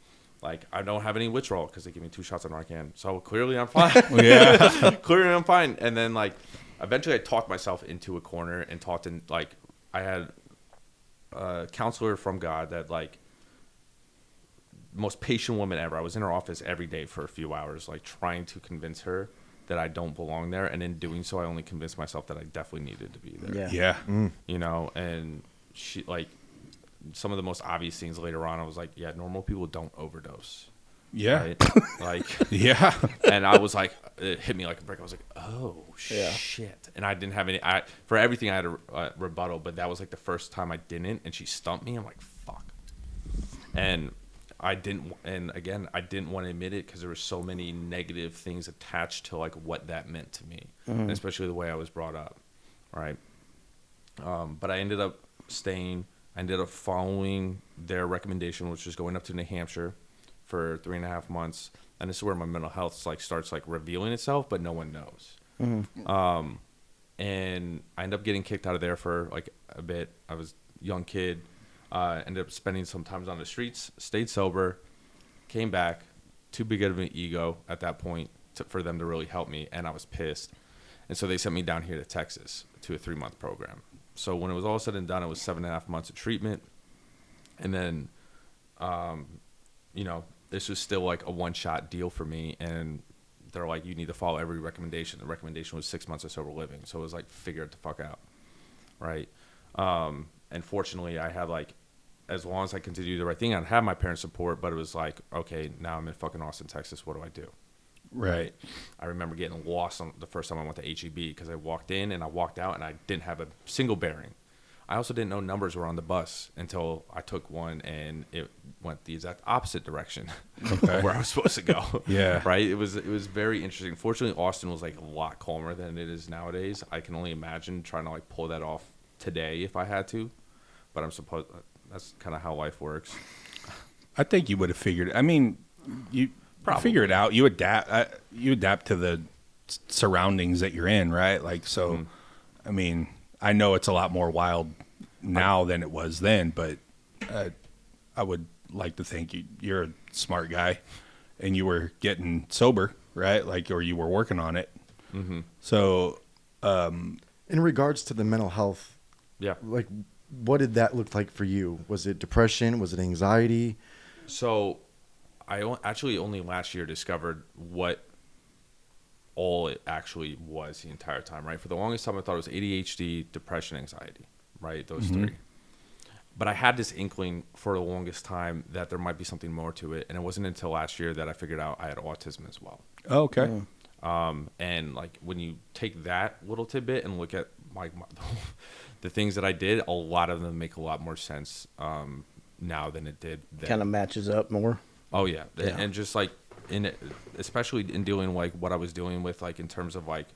Like, I don't have any withdrawal because they give me 2 shots of Narcan. So clearly I'm fine. Yeah. Clearly I'm fine. And then, like, eventually I talked myself into a corner and talked in, like, I had a counselor from God that, like, most patient woman ever. I was in her office every day for a few hours, like, trying to convince her that I don't belong there. And in doing so, I only convinced myself that I definitely needed to be there. Yeah. Yeah. You know, and she, like, some of the most obvious things later on, I was like, yeah, normal people don't overdose. Yeah. Right? Like, Yeah. and I was like, it hit me like a brick. I was like, oh, Yeah. shit. And I didn't have any, for everything I had a rebuttal, but that was like the first time I didn't, and she stumped me. I'm like, fuck. And I didn't want to admit it because there were so many negative things attached to like what that meant to me, and especially the way I was brought up. Right. But I ended up staying. I ended up following their recommendation, which was going up to New Hampshire for 3.5 months. And this is where my mental health like starts like revealing itself, but no one knows. And I ended up getting kicked out of there for like a bit. I was a young kid. Ended up spending some time on the streets, stayed sober, came back, too big of an ego at that point for them to really help me, and I was pissed. And so they sent me down here to Texas to a 3-month program. So when it was all said and done, it was 7.5 months of treatment. And then, you know, this was still like a one-shot deal for me. And they're like, you need to follow every recommendation. The recommendation was 6 months of sober living. So it was like, figure it the fuck out. Right. And fortunately, I had like, as long as I continued to do the right thing, I'd have my parents' support. But it was like, okay, now I'm in fucking Austin, Texas. What do I do? Right. I remember getting lost on the first time I went to HEB because I walked in and I walked out and I didn't have a single bearing. I also didn't know numbers were on the bus until I took one and it went the exact opposite direction of where I was supposed to go. Yeah. Right. It was very interesting. Fortunately, Austin was like a lot calmer than it is nowadays. I can only imagine trying to like pull that off today if I had to, but I'm supposed that's kind of how life works. I think you would have figured. I mean, you Probably. figure it out. You adapt. You adapt to the surroundings that you're in, right? Like so. I mean, I know it's a lot more wild now than it was then, but I would like to think you're a smart guy, and you were getting sober, right? Like, or you were working on it. So, In regards to the mental health, Yeah. like, what did that look like for you? Was it depression? Was it anxiety? So I actually only last year discovered what all it actually was the entire time, right? For the longest time, I thought it was ADHD, depression, anxiety, right? Those three. But I had this inkling for the longest time that there might be something more to it. And it wasn't until last year that I figured out I had autism as well. okay. And like when you take that little tidbit and look at like the things that I did, a lot of them make a lot more sense now than it did then. Kind of matches up more. Oh yeah. And just like especially in dealing like what I was dealing with, like in terms of like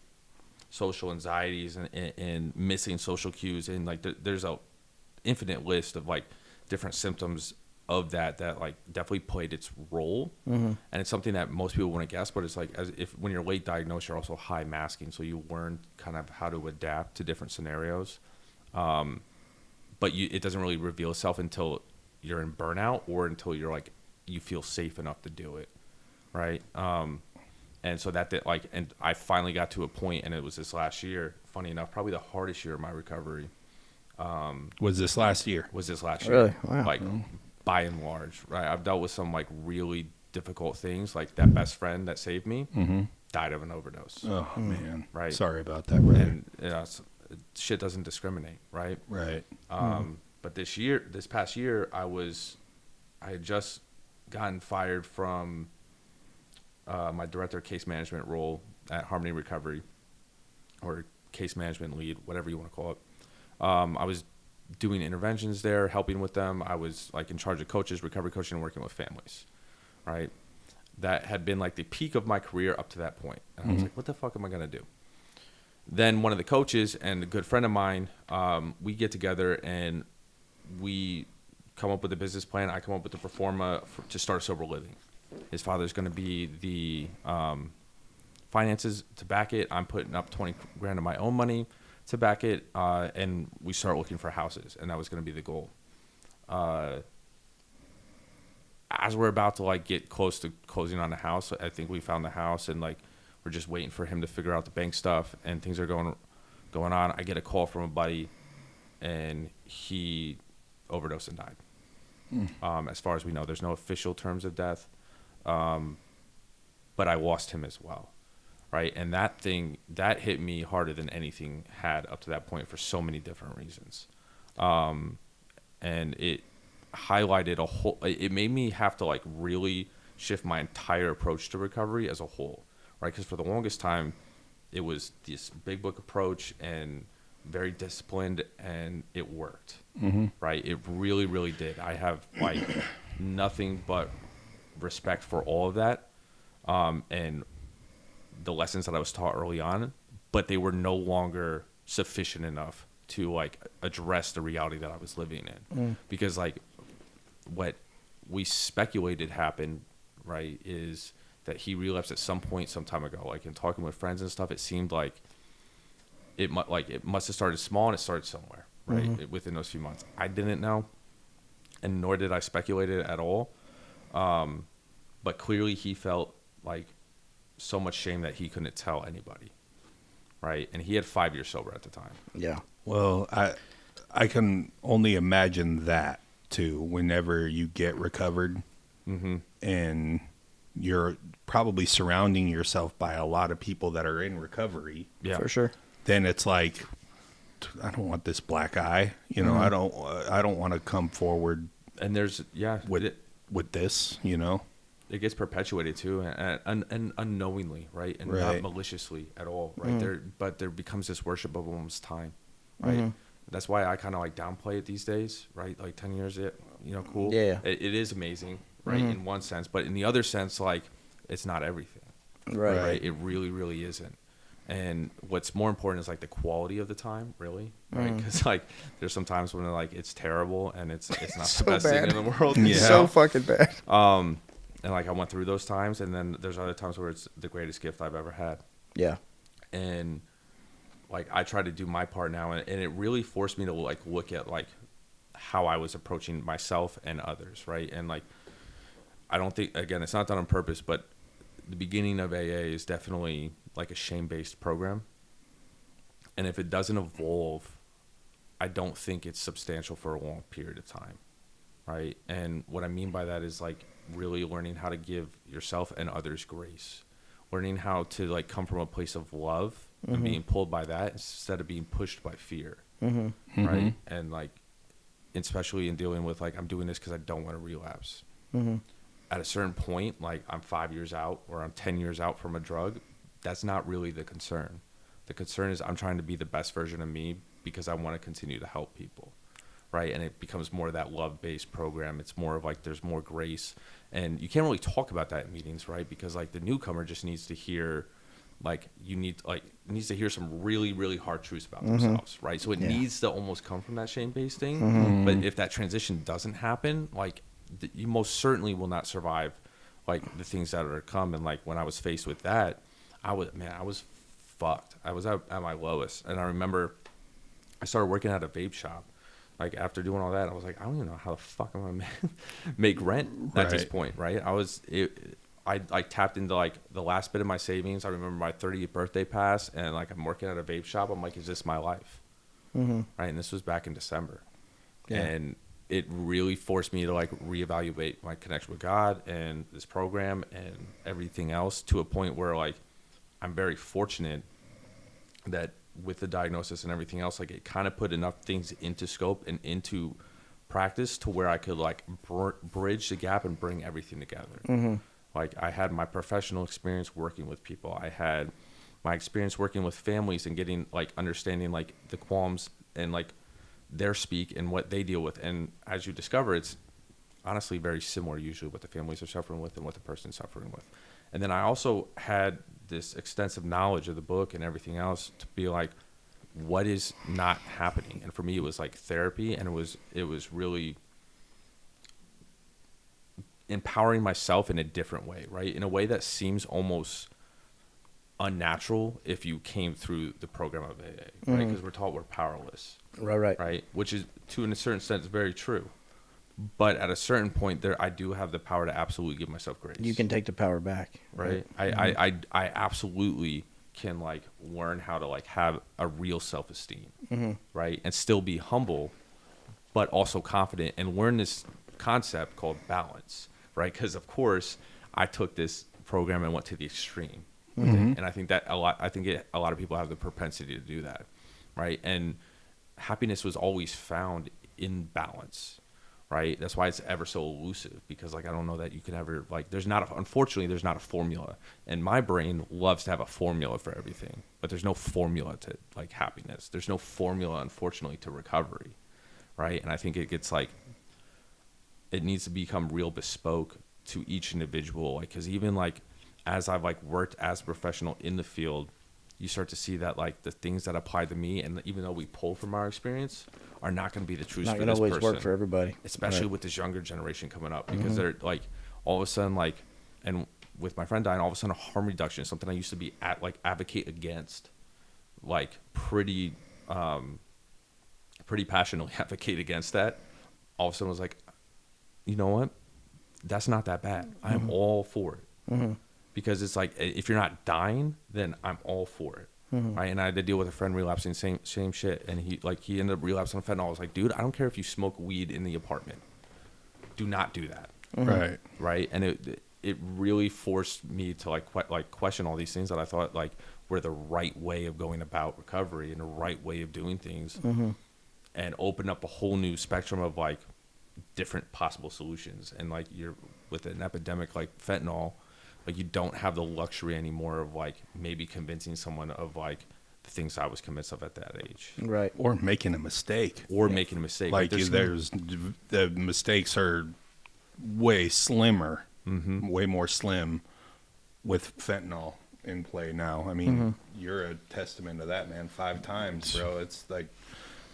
social anxieties and missing social cues, and like there's a infinite list of like different symptoms of that like definitely played its role. And it's something that most people wouldn't guess, but it's like as if when you're late diagnosed, you're also high masking, so you learn kind of how to adapt to different scenarios. But it doesn't really reveal itself until you're in burnout or until you're like you feel safe enough to do it, right? And so and I finally got to a point, and it was this last year, funny enough, probably the hardest year of my recovery. Was this last year? Was this last year. Really? Wow. Like, by and large, right? I've dealt with some, like, really difficult things. Like, that best friend that saved me died of an overdose. Oh, man. Right. Sorry about that, brother. And, shit doesn't discriminate, right? Right. But this past year, I had just gotten fired from my director of case management role at Harmony Recovery, or case management lead, whatever you want to call it. I was doing interventions there, helping with them. I was like in charge of coaches, recovery coaching, and working with families, right? That had been like the peak of my career up to that point. And I was like, what the fuck am I going to do? Then one of the coaches and a good friend of mine, we get together and we come up with a business plan. I come up with the pro forma to start sober living. His father's going to be the finances to back it. I'm putting up 20 grand of my own money to back it, and we start looking for houses, and that was going to be the goal. as we're about to like get close to closing on the house, I think we found the house, and like we're just waiting for him to figure out the bank stuff, and things are going on. I get a call from a buddy, and he overdosed and died. As far as we know, there's no official terms of death, but I lost him as well, right? And that hit me harder than anything had up to that point for so many different reasons, and it highlighted it made me have to like really shift my entire approach to recovery as a whole, right? Because for the longest time, it was this big book approach and very disciplined, and it worked, right? It really, really did. I have like nothing but respect for all of that, and the lessons that I was taught early on, but they were no longer sufficient enough to like address the reality that I was living in, because like what we speculated happened, right, is that he relapsed at some point some time ago. Like in talking with friends and stuff, it seemed like it must have started small, and it started somewhere, right, within those few months. I didn't know, and nor did I speculate it at all. But clearly he felt like so much shame that he couldn't tell anybody, right? And he had 5 years sober at the time. Yeah. Well, I can only imagine that too. Whenever you get recovered, and you're probably surrounding yourself by a lot of people that are in recovery, Yeah, For sure. then it's like, I don't want this black eye. You know, I don't want to come forward and there's with this. You know, it gets perpetuated too, and unknowingly, right, and Right. not maliciously at all, right? There becomes this worship of one's time, right? That's why I kind of like downplay it these days, right? Like 10 years, cool. Yeah. It is amazing, right, in one sense, but in the other sense, like it's not everything, Right. right? It really, really isn't. And what's more important is like the quality of the time, really, right? Because like there's some times when like it's terrible and it's not So the best bad. thing in the world. Yeah. So fucking bad. And like I went through those times, and then there's other times where it's the greatest gift I've ever had. Yeah. And like I try to do my part now, and it really forced me to like look at like how I was approaching myself and others, right? And like I don't think, again, it's not done on purpose, but the beginning of AA is definitely like a shame-based program, and if it doesn't evolve, I don't think it's substantial for a long period of time, right? And what I mean by that is like really learning how to give yourself and others grace, learning how to like come from a place of love and being pulled by that instead of being pushed by fear, right? And like especially in dealing with like I'm doing this because I don't want to relapse. At a certain point, like I'm 5 years out or I'm 10 years out from a drug, that's not really the concern. The concern is I'm trying to be the best version of me because I want to continue to help people, right? And it becomes more of that love-based program. It's more of like there's more grace, and you can't really talk about that in meetings, right? Because like the newcomer just needs to hear, like needs to hear some really, really hard truths about themselves, right? So it needs to almost come from that shame-based thing. But if that transition doesn't happen, like you most certainly will not survive like the things that are to come. And like when I was faced with that, I was fucked. I was at my lowest. And I remember I started working at a vape shop. Like after doing all that, I was like, I don't even know how the fuck I'm gonna make rent at this point, right? I tapped into like the last bit of my savings. I remember my 30th birthday pass, and like I'm working at a vape shop. I'm like, is this my life? Right? And this was back in December, and it really forced me to like reevaluate my connection with God and this program and everything else, to a point where like I'm very fortunate that with the diagnosis and everything else, like it kind of put enough things into scope and into practice to where I could like bridge the gap and bring everything together. Like I had my professional experience working with people. I had my experience working with families and getting like understanding like the qualms and like their speak and what they deal with. And as you discover, it's honestly very similar usually what the families are suffering with and what the person's suffering with. And then I also had this extensive knowledge of the book and everything else to be like, what is not happening? And for me, it was like therapy, and it was really empowering myself in a different way, right? In a way that seems almost unnatural if you came through the program of AA, right? Because we're taught we're powerless, Right. right? Which is, to a certain sense, very true. But at a certain point, there I do have the power to absolutely give myself grace. You can take the power back. right? I absolutely can like learn how to like have a real self-esteem, right? And still be humble, but also confident, and learn this concept called balance, right? Because of course I took this program and went to the extreme, and I think that a lot of people have the propensity to do that, right? And happiness was always found in balance, right? That's why it's ever so elusive, because like I don't know that you can ever like unfortunately there's not a formula, and my brain loves to have a formula for everything, but there's no formula to like happiness. There's no formula, unfortunately, to recovery, right? And I think it gets like it needs to become real bespoke to each individual, like because even like as I've like worked as a professional in the field, you start to see that like the things that apply to me, and even though we pull from our experience, are not going to be the truth Not for gonna this always person. work for everybody, Especially right. with this younger generation coming up, because they're like all of a sudden like, and with my friend dying, all of a sudden harm reduction is something I used to be advocate against, like pretty passionately advocate against that. All of a sudden I was like, you know what? That's not that bad. I'm all for it. Because it's like, if you're not dying, then I'm all for it. Right? And I had to deal with a friend relapsing, same shit. And he ended up relapsing on fentanyl. I was like, dude, I don't care if you smoke weed in the apartment. Do not do that. Right. Right? And it really forced me to like question all these things that I thought like were the right way of going about recovery and the right way of doing things, and open up a whole new spectrum of like different possible solutions. And like you're with an epidemic like fentanyl, like you don't have the luxury anymore of like maybe convincing someone of like the things I was convinced of at that age, Right. Or making a mistake. making a mistake. Like there's the mistakes are way slimmer, way more slim with fentanyl in play now. I mean, you're a testament to that, man. 5 times, bro. It's like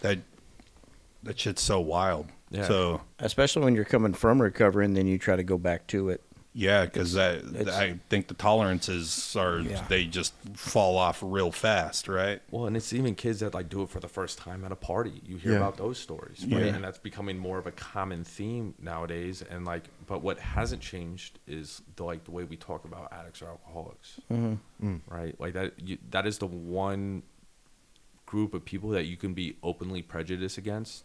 that shit's so wild. Yeah. So Especially when you're coming from recovery and then you try to go back to it. yeah, because I think the tolerances are they just fall off real fast, right? Well, and it's even kids that like do it for the first time at a party. You hear about those stories, right? Yeah. And that's becoming more of a common theme nowadays. And like, but what hasn't changed is the way we talk about addicts or alcoholics, right? Like that is the one group of people that you can be openly prejudiced against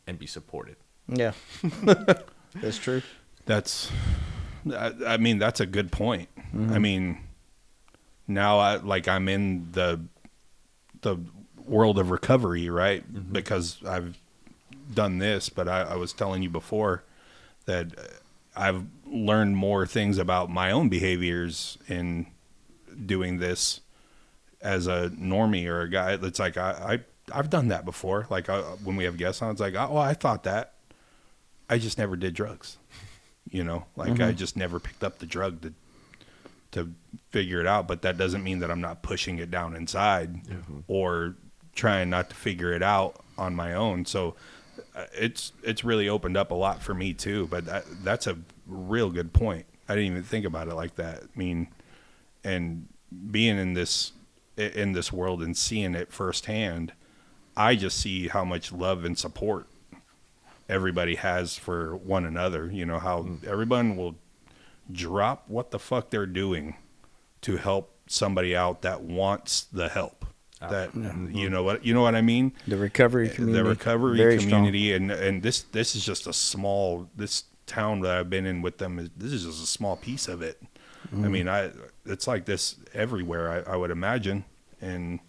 and be supported. Yeah. That's true. I mean, that's a good point. I mean, now I'm in the world of recovery, right? Because I've done this, but I was telling you before that I've learned more things about my own behaviors in doing this as a normie or a guy that's like, I've done that before. Like when we have guests on, it's like, oh, well, I thought that. I just never did drugs. You know, like I just never picked up the drug to figure it out. But that doesn't mean that I'm not pushing it down inside or trying not to figure it out on my own. So it's really opened up a lot for me too. But that's a real good point. I didn't even think about it like that. I mean, and being in this world and seeing it firsthand, I just see how much love and support everybody has for one another. You know, how everyone will drop what the fuck they're doing to help somebody out that wants the help. That you know what I mean? The recovery community. The recovery Very community, and this is just a small, this town that I've been in with them, this is just a small piece of it. I mean, it's like this everywhere, I would imagine. And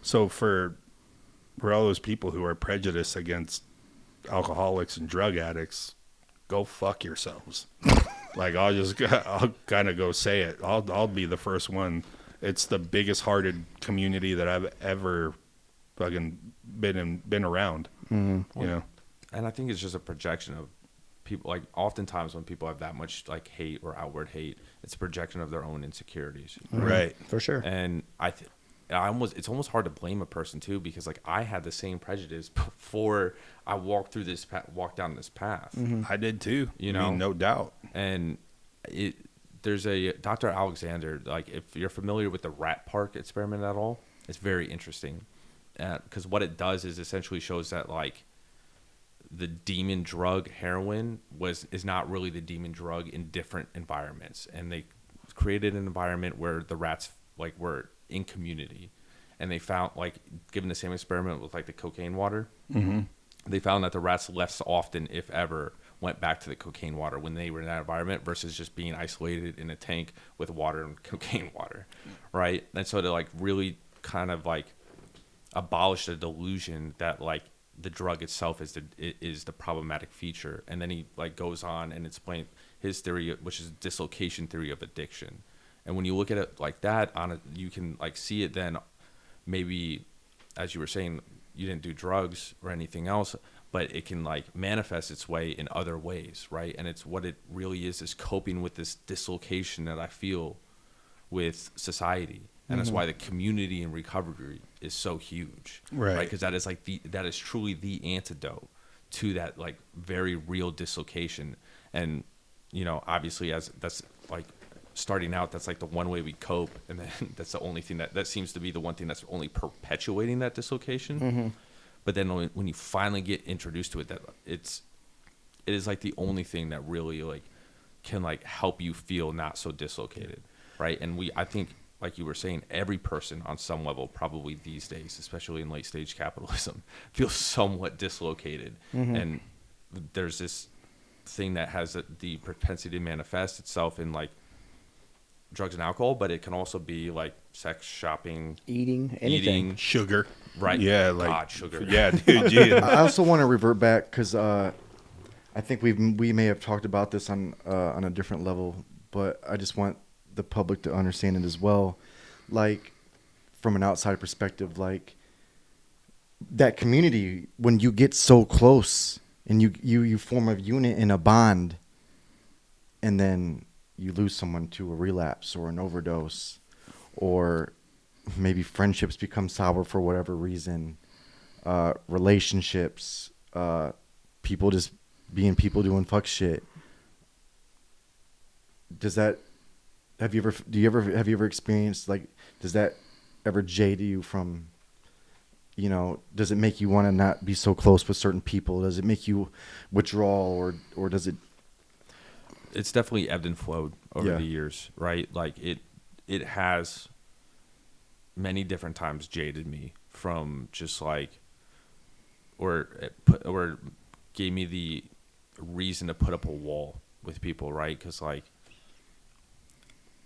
so for all those people who are prejudiced against alcoholics and drug addicts, go fuck yourselves. Like I'll kind of go say it. I'll be the first one. It's the biggest hearted community that I've ever fucking been around. You know, And I think it's just a projection of people. Like oftentimes when people have that much like hate or outward hate, it's a projection of their own insecurities. right? For sure. And it's almost hard to blame a person too, because like I had the same prejudice before I walked down this path. I did too. You I know? mean, no doubt. And there's a Dr. Alexander, like if you're familiar with the rat park experiment at all, it's very interesting. Because what it does is essentially shows that like the demon drug heroin is not really the demon drug in different environments, and they created an environment where the rats like were in community, and they found, like, given the same experiment with like the cocaine water, they found that the rats less often, if ever, went back to the cocaine water when they were in that environment versus just being isolated in a tank with water and cocaine water, right? And so to like really kind of like abolish the delusion that like the drug itself is the problematic feature. And then he like goes on and explains his theory, which is dislocation theory of addiction. And when you look at it like that, you can like see it then. Maybe, as you were saying, you didn't do drugs or anything else, but it can like manifest its way in other ways, right? And it's what it really is coping with this dislocation that I feel with society. And that's why the community in recovery is so huge, right? Because that is like that is truly the antidote to that like very real dislocation. And you know, obviously, as that's like starting out, that's like the one way we cope, and then that's the only thing that seems to be the one thing that's only perpetuating that dislocation. But then when you finally get introduced to it, that it is like the only thing that really like can like help you feel not so dislocated, right? And I think, like you were saying, every person on some level probably these days, especially in late stage capitalism, feels somewhat dislocated. And there's this thing that has the propensity to manifest itself in like drugs and alcohol, but it can also be like sex, shopping, eating, anything. Sugar. Right. Yeah. God, Like sugar. Yeah, dude. Yeah. I also want to revert back because I think we may have talked about this on a different level, but I just want the public to understand it as well. Like, from an outside perspective, like that community, when you get so close and you form a unit and a bond, and then you lose someone to a relapse or an overdose, or maybe friendships become sour for whatever reason, relationships, people just being people doing fuck shit. Have you ever experienced, like, does that ever jade you from, you know, does it make you want to not be so close with certain people? Does it make you withdraw, or does it? It's definitely ebbed and flowed over Yeah. the years, right? Like it has many different times jaded me from just like, or gave me the reason to put up a wall with people, right? Because like,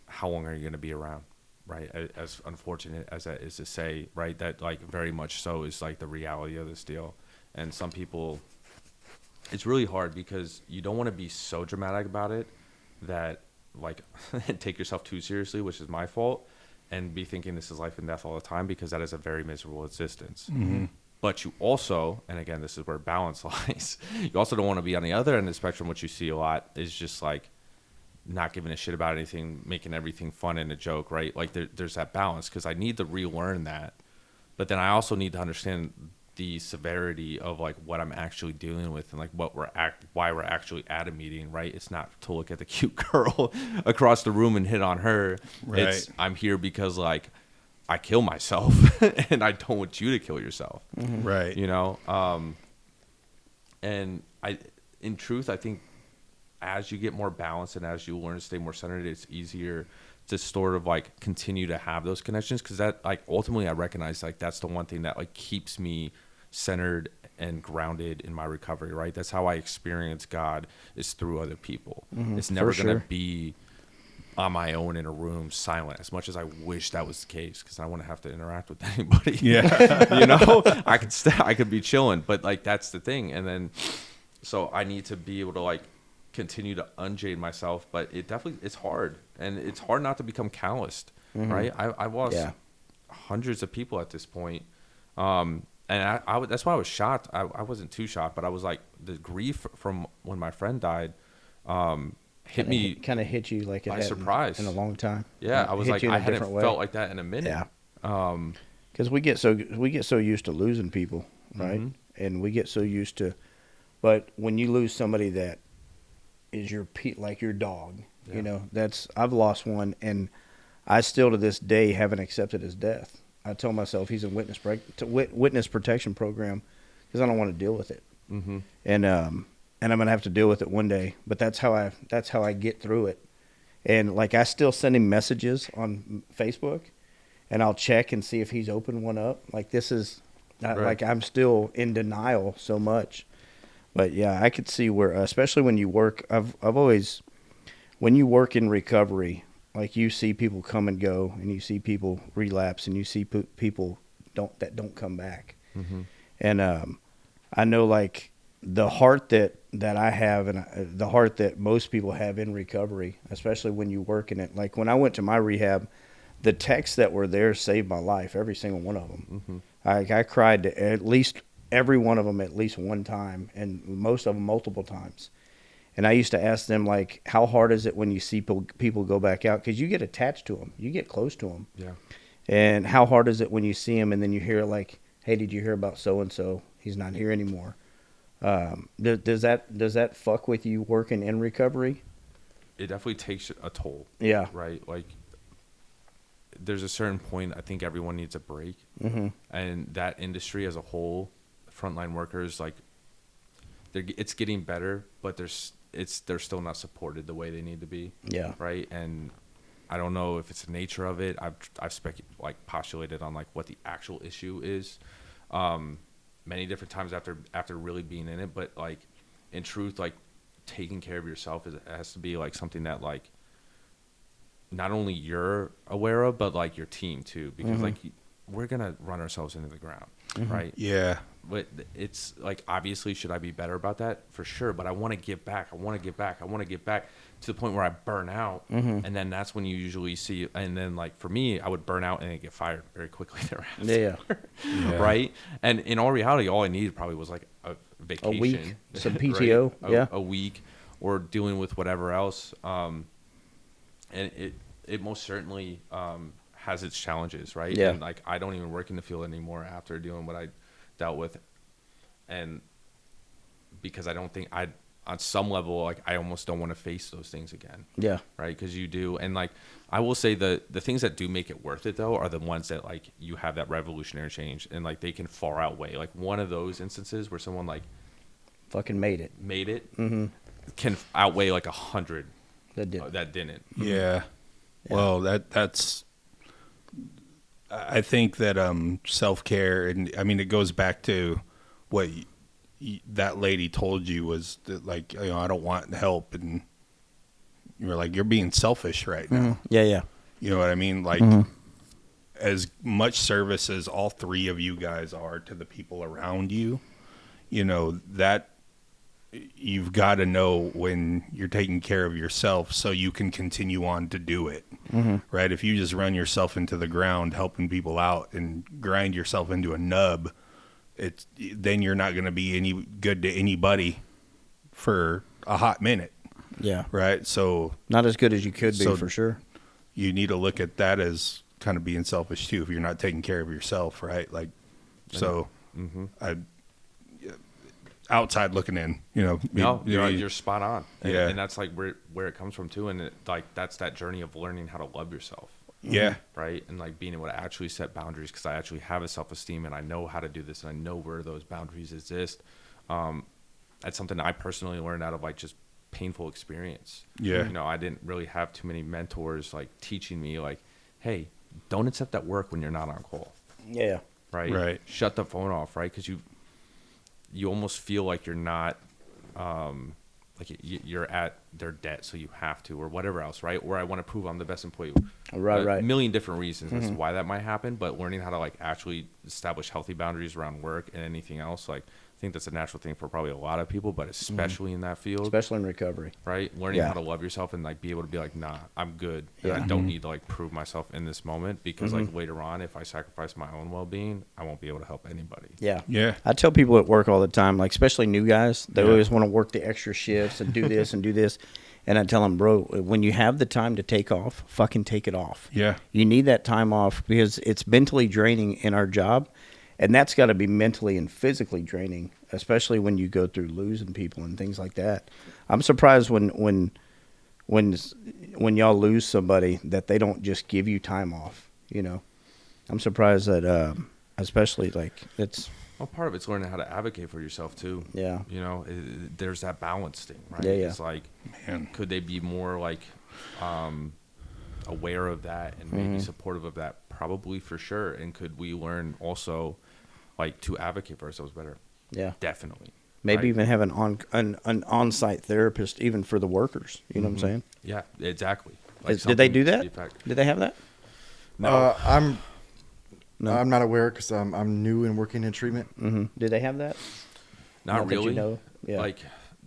how long are you going to be around, right? As unfortunate as that is to say, right? That like very much so is like the reality of this deal. And some people, it's really hard because you don't want to be so dramatic about it that like take yourself too seriously, which is my fault, and be thinking this is life and death all the time, because that is a very miserable existence. But you also, and again, this is where balance lies, you also don't want to be on the other end of the spectrum, which you see a lot, is just like not giving a shit about anything, making everything fun and a joke, right? Like there's that balance, because I need to relearn that. But then I also need to understand the severity of like what I'm actually dealing with, and like why we're actually at a meeting, right? It's not to look at the cute girl across the room and hit on her. Right. It's I'm here because like I kill myself and I don't want you to kill yourself. Right. You know? And in truth, I think as you get more balanced and as you learn to stay more centered, it's easier to sort of like continue to have those connections. Cause that like ultimately I recognize like that's the one thing that like keeps me centered and grounded in my recovery, right? That's how I experience God, is through other people. It's never going to be on my own in a room silent, as much as I wish that was the case, because I don't want to have to interact with anybody. Yeah. You know, I could be chilling, but like that's the thing. And then so I need to be able to like continue to unjade myself, but it's hard, and it's hard not to become calloused, right? I lost hundreds of people at this point, and I that's why I was shocked. I wasn't too shocked, but I was like, the grief from when my friend died hit me, kind of hit you like it by hadn't surprise in a long time. Yeah, I was Hit like, you in I a hadn't different way. felt like that in a minute. Yeah. Because we get so used to losing people, right? And we get so used to, but when you lose somebody that is like your dog, you know, I've lost one, and I still to this day haven't accepted his death. I tell myself he's a witness protection program because I don't want to deal with it. and I'm gonna have to deal with it one day. But that's how I get through it. And like I still send him messages on Facebook, and I'll check and see if he's opened one up. Like this is like I'm still in denial so much. But yeah, I could see where, especially when you work. I've always, when you work in recovery, like you see people come and go, and you see people relapse, and you see people that don't come back. And I know like the heart that I have, and the heart that most people have in recovery, especially when you work in it. Like when I went to my rehab, the texts that were there saved my life, every single one of them. I cried to at least every one of them at least one time, and most of them multiple times. And I used to ask them, like, how hard is it when you see people go back out? Because you get attached to them. You get close to them. Yeah. And how hard is it when you see them and then you hear, like, hey, did you hear about so-and-so? He's not here anymore. Does that fuck with you working in recovery? It definitely takes a toll. Yeah. Right? Like, there's a certain point I think everyone needs a break. And that industry as a whole, frontline workers, like, it's getting better, but they're still not supported the way they need to be. Yeah. Right. And I don't know if it's the nature of it. I've postulated on like what the actual issue is, many different times after really being in it. But like in truth, like taking care of yourself has to be like something that like not only you're aware of, but like your team too, because like we're gonna run ourselves into the ground, right? Yeah. But it's like, obviously, should I be better about that? For sure. But I want to get back. I want to get back to the point where I burn out. And then that's when you usually see, and then like for me, I would burn out and then get fired very quickly thereafter. Yeah. Right. And in all reality, all I needed probably was like a vacation, A week, some PTO, right? A week, or dealing with whatever else. And it most certainly has its challenges, right? Yeah. And like I don't even work in the field anymore after doing what I dealt with, and because I don't think on some level, like I almost don't want to face those things again. Yeah. Right. Because you do. And like, I will say the things that do make it worth it though, are the ones that like you have that revolutionary change and like they can far outweigh, like one of those instances where someone like fucking made it can outweigh like 100 that did that didn't. Yeah. Well, that's, I think that self-care, and I mean it goes back to what that lady told you, was that like, you know, I don't want help, and you're like, you're being selfish right now. Yeah. You know what I mean? Like as much service as all three of you guys are to the people around you, you know, that you've got to know when you're taking care of yourself so you can continue on to do it. Right? If you just run yourself into the ground helping people out and grind yourself into a nub, then you're not going to be any good to anybody for a hot minute. Yeah. Right? So Not as good as you could be, for sure. You need to look at that as kind of being selfish too if you're not taking care of yourself, right? Like, so outside looking in, you know. No, you're spot on. Yeah. And that's like where it comes from too. And like that's that journey of learning how to love yourself. Yeah. Right. And like being able to actually set boundaries, because I actually have a self-esteem and I know how to do this and I know where those boundaries exist. That's something I personally learned out of like just painful experience. Yeah. You know, I didn't really have too many mentors like teaching me like, hey, don't accept that work when you're not on call. Yeah. Right. Right. Shut the phone off. Right. Because you almost feel like you're not, like you're at their debt, so you have to, or whatever else, right? Or I want to prove I'm the best employee. Right. A million different reasons as to why that might happen, but learning how to like actually establish healthy boundaries around work and anything else, like I think that's a natural thing for probably a lot of people, but especially in that field, Especially in recovery. right? Learning how to love yourself and like be able to be like, nah, I'm good. And I don't need to like prove myself in this moment, because like later on, if I sacrifice my own well-being, I won't be able to help anybody. Yeah. Yeah. I tell people at work all the time, like especially new guys, they always want to work the extra shifts and do this and do this. And I tell them, bro, when you have the time to take off, fucking take it off. Yeah. You need that time off because it's mentally draining in our job. And that's got to be mentally and physically draining, especially when you go through losing people and things like that. I'm surprised when y'all lose somebody that they don't just give you time off, you know. I'm surprised that especially like Well, part of it's learning how to advocate for yourself too. Yeah. You know, there's that balance thing, right? Yeah, yeah. It's like, Man. could they be more like aware of that and maybe supportive of that? Probably, for sure. And could we learn also, like, to advocate for ourselves better? Yeah. Definitely. Maybe Right? even have an on-site therapist even for the workers. You know what I'm saying? Yeah, exactly. Like Did they do something to that? the effect. Did they have that? No. I'm not aware because I'm new and working in treatment. Mm-hmm. Did they have that? Not that you really. know. Yeah. Like,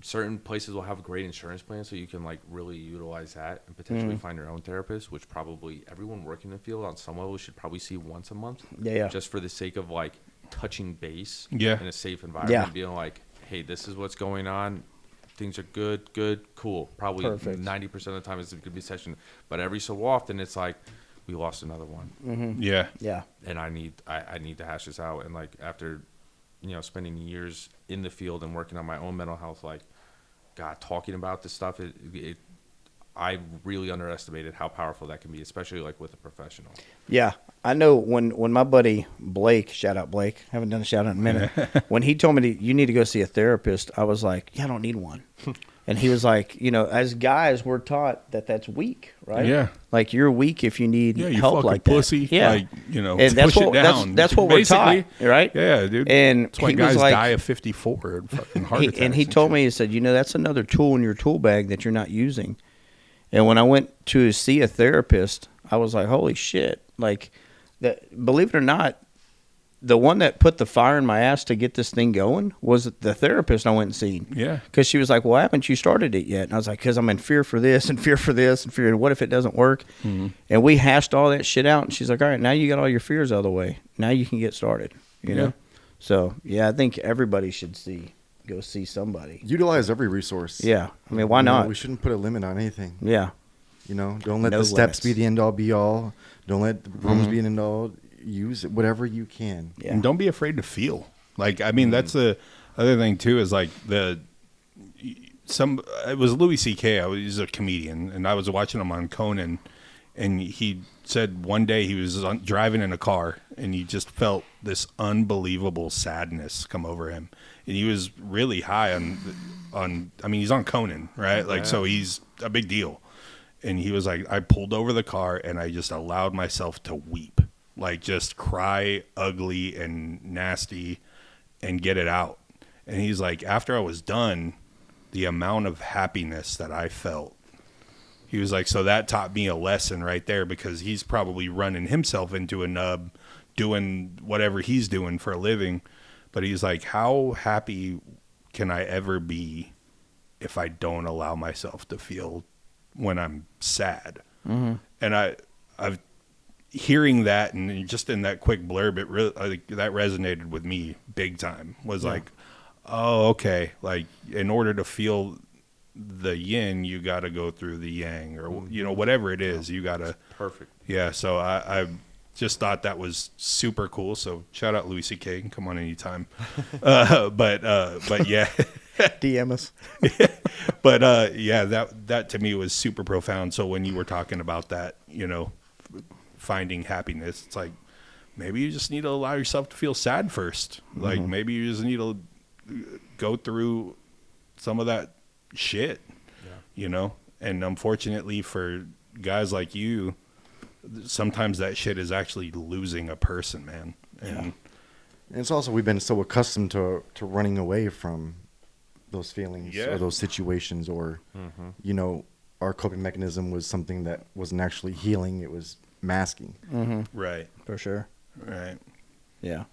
certain places will have a great insurance plan, so you can like really utilize that and potentially find your own therapist, which probably everyone working in the field on some level should probably see once a month. Yeah, yeah. Just for the sake of like touching base in a safe environment, Yeah. being like, hey, this is what's going on. Things are good, cool. Probably Perfect. 90% of the time it's a good be session, but every so often it's like we lost another one, Yeah. Yeah. and I need to hash this out. And like after, spending years in the field and working on my own mental health, like, God, talking about this stuff, I really underestimated how powerful that can be, especially like with a professional. Yeah, I know when my buddy Blake, shout out Blake, haven't done a shout out in a minute. When he told me you need to go see a therapist, I was like, yeah, I don't need one. And he was like, as guys, we're taught that that's weak, right? Yeah. Like you're weak if you need Yeah, you help fucking like that. pussy. Yeah, Like, and that's push what it down. that's what we're taught, right? Yeah, dude. And that's why he was guys like- die of 54 fucking heart attacks. And he told me, he said, that's another tool in your tool bag that you're not using. And when I went to see a therapist, I was like, holy shit. Like, believe it or not, the one that put the fire in my ass to get this thing going was the therapist I went and seen. Yeah. Because she was like, well, haven't you started it yet? And I was like, because I'm in fear for this and fear for this and fear. And what if it doesn't work? Mm-hmm. And we hashed all that shit out. And she's like, all right, now you got all your fears out of the way. Now you can get started. You know? So, yeah, I think everybody should go see somebody. Utilize every resource. Yeah. I mean, why not? We shouldn't put a limit on anything. Yeah. Don't let No the steps limits. be the end all be all. Don't let the rooms be an end all. Use it, whatever you can. Yeah. And don't be afraid to feel. Like, I mean, that's the other thing too, is like it was Louis C.K. He's a comedian, and I was watching him on Conan, and he said one day he was driving in a car, and he just felt this unbelievable sadness come over him, and he was really high on. I mean, he's on Conan, right? Like, so he's a big deal, and he was like, I pulled over the car and I just allowed myself to weep. Like, just cry ugly and nasty and get it out. And he's like, after I was done, the amount of happiness that I felt, he was like, so that taught me a lesson right there, because he's probably running himself into a nub doing whatever he's doing for a living. But he's like, how happy can I ever be if I don't allow myself to feel when I'm sad? Mm-hmm. And I've hearing that, and just in that quick blurb, it really that resonated with me big time. Was like, oh, okay. Like, in order to feel the yin, you got to go through the yang, or whatever it is. You got to Perfect. Yeah. So I just thought that was super cool. So shout out Louis C.K. Come on anytime. But yeah. DM us. But yeah, that to me was super profound. So when you were talking about that, finding happiness, it's like, maybe you just need to allow yourself to feel sad first. Like, maybe you just need to go through some of that shit, and unfortunately for guys like you, sometimes that shit is actually losing a person, man. And it's also, we've been so accustomed to running away from those feelings or those situations, or our coping mechanism was something that wasn't actually healing, it was masking. Right. For sure. Right. Yeah.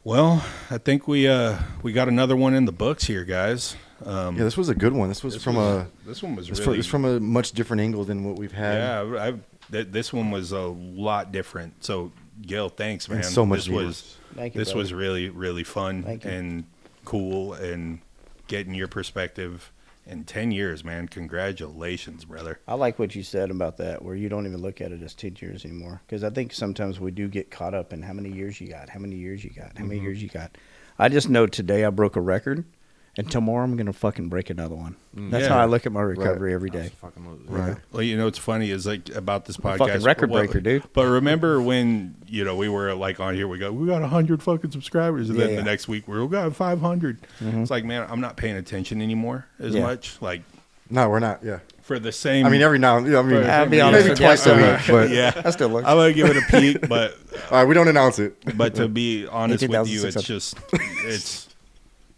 Well, I think we got another one in the books here, guys. This was a good one. This one was really from a much different angle than what we've had. Yeah, this one was a lot different. So, Gil, thanks, man. And so much this needed. was Thank you, this brother. was really, really fun Thank you. and cool, and getting your perspective in 10 years, man. Congratulations, brother. I like what you said about that, where you don't even look at it as 10 years anymore. Because I think sometimes we do get caught up in how many years you got, how many years you got, how many years you got. I just know today I broke a record, and tomorrow I'm gonna fucking break another one. That's Yeah. how I look at my recovery every day. Fucking Right. Well, you know what's funny is like about this podcast. Fucking record breaker, dude. But remember when we were like on here, we got 100 fucking subscribers, and then Yeah. the next week we got 500. It's like, man, I'm not paying attention anymore as much. Like No, we're not. Yeah. for the same. I mean, every now and then. I mean, I'll be honest maybe with you, twice a week. But yeah, I still look. I'm gonna give it a peek, but all right, we don't announce it. but to be honest with you, it's 18,600. just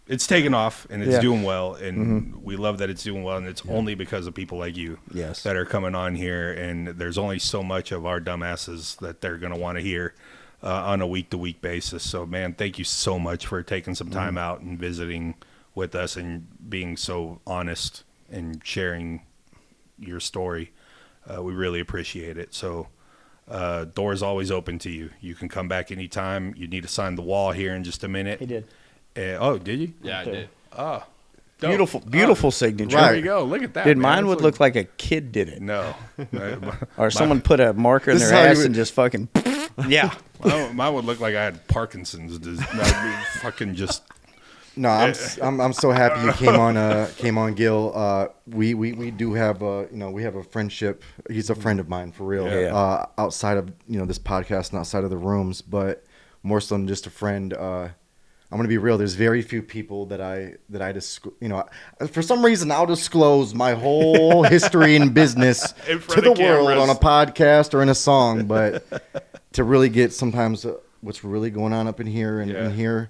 it's taken off and it's Yeah. doing well, and we love that it's doing well, and it's only because of people like you Yes. that are coming on here, and there's only so much of our dumbasses that they're gonna want to hear on a week-to-week basis. So, man, thank you so much for taking some time out and visiting with us and being so honest and sharing your story. We really appreciate it. So doors always open to you. You can come back anytime. You need to sign the wall here in just a minute. He did. Oh, did you? Yeah, I did. Oh, dope. Beautiful signature. There you go. Look at that. Dude, man. mine That's would look like a kid did it. No. Or someone put a marker in This their is how ass you and just fucking. Yeah. Mine would look like I had Parkinson's. Fucking just. No, I'm so happy you came on, Gil. We do have we have a friendship. He's a friend of mine for real. Yeah. Outside of this podcast and outside of the rooms, but more so than just a friend. I'm gonna be real. There's very few people that I just for some reason I'll disclose my whole history and business In to front the of world cameras. on a podcast or in a song, but to really get sometimes what's really going on up in here and in here.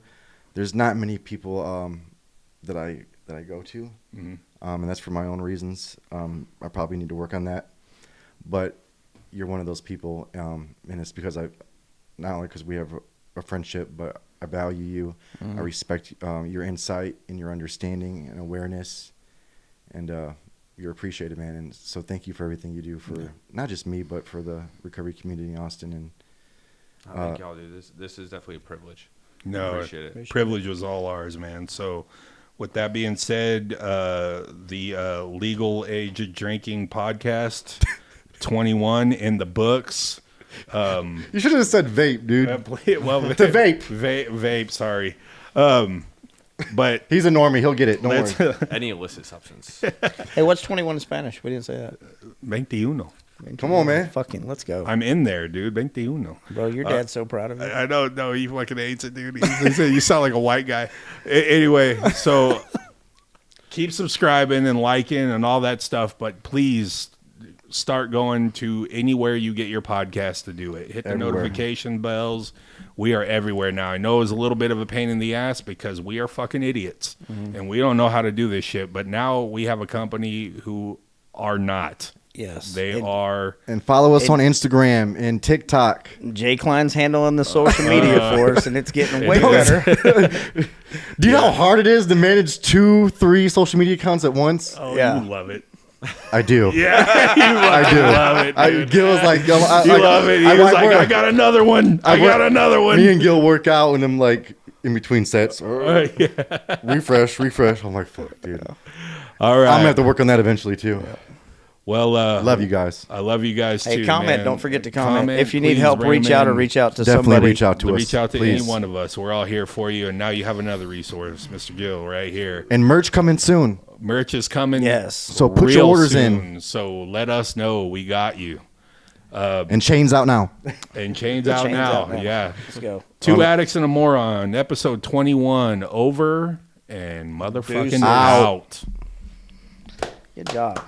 There's not many people that I go to, and that's for my own reasons. I probably need to work on that, but you're one of those people, and it's because not only because we have a friendship, but I value you. I respect your insight and your understanding and awareness, and you're appreciated, man. And so thank you for everything you do for not just me, but for the recovery community in Austin. And Thank y'all, dude. This is definitely a privilege. No, Appreciate it. privilege was all ours, man. So, with that being said, the legal age of drinking podcast, 21 in the books. you should have said vape, dude. Well, To vape. vape. Sorry, but He's a normie. He'll get it. Don't let's worry. Any illicit substance. Hey, what's 21 in Spanish? We didn't say that. 21. Come on, man. Fucking, let's go. I'm in there, dude. 21. Bro, your dad's so proud of you. I don't know. He fucking hates it, dude. He said, you sound like a white guy. Anyway, so keep subscribing and liking and all that stuff, but please start going to anywhere you get your podcast to do it. Hit the Everywhere. notification bells. We are everywhere now. I know it's a little bit of a pain in the ass because we are fucking idiots and we don't know how to do this shit, but now we have a company who are not. Yes. They are. And follow us on Instagram and TikTok. Jay Klein's handling the social media for us, and it's getting way It is. better. Do you know how hard it is to manage 2-3 social media accounts at once? Oh, Yeah. you love it. I do. Yeah, you I do. love it, dude. Gil's like, You love it. He was like, I got another one. I got another one. Me and Gil work out, and I'm like, in between sets, Yeah. refresh. I'm like, fuck, dude. All right. I'm gonna have to work on that eventually too. Well, Love you guys. I love you guys Hey, too. comment. man. Don't forget to comment. If you need please, help, reach out or Raymond. reach out to Definitely somebody. reach out to us. Reach out to please. any one of us. We're all here for you, and now you have another resource, Mr. Gill, right here. And merch coming soon. Merch is coming. Yes. So put your real orders in. soon. So let us know. We got you. And chains out now. And chains The out chains now. out now. Yeah. Let's go. Two Addicts and a Moron, episode 21, over and motherfucking Deuces. out. Good job.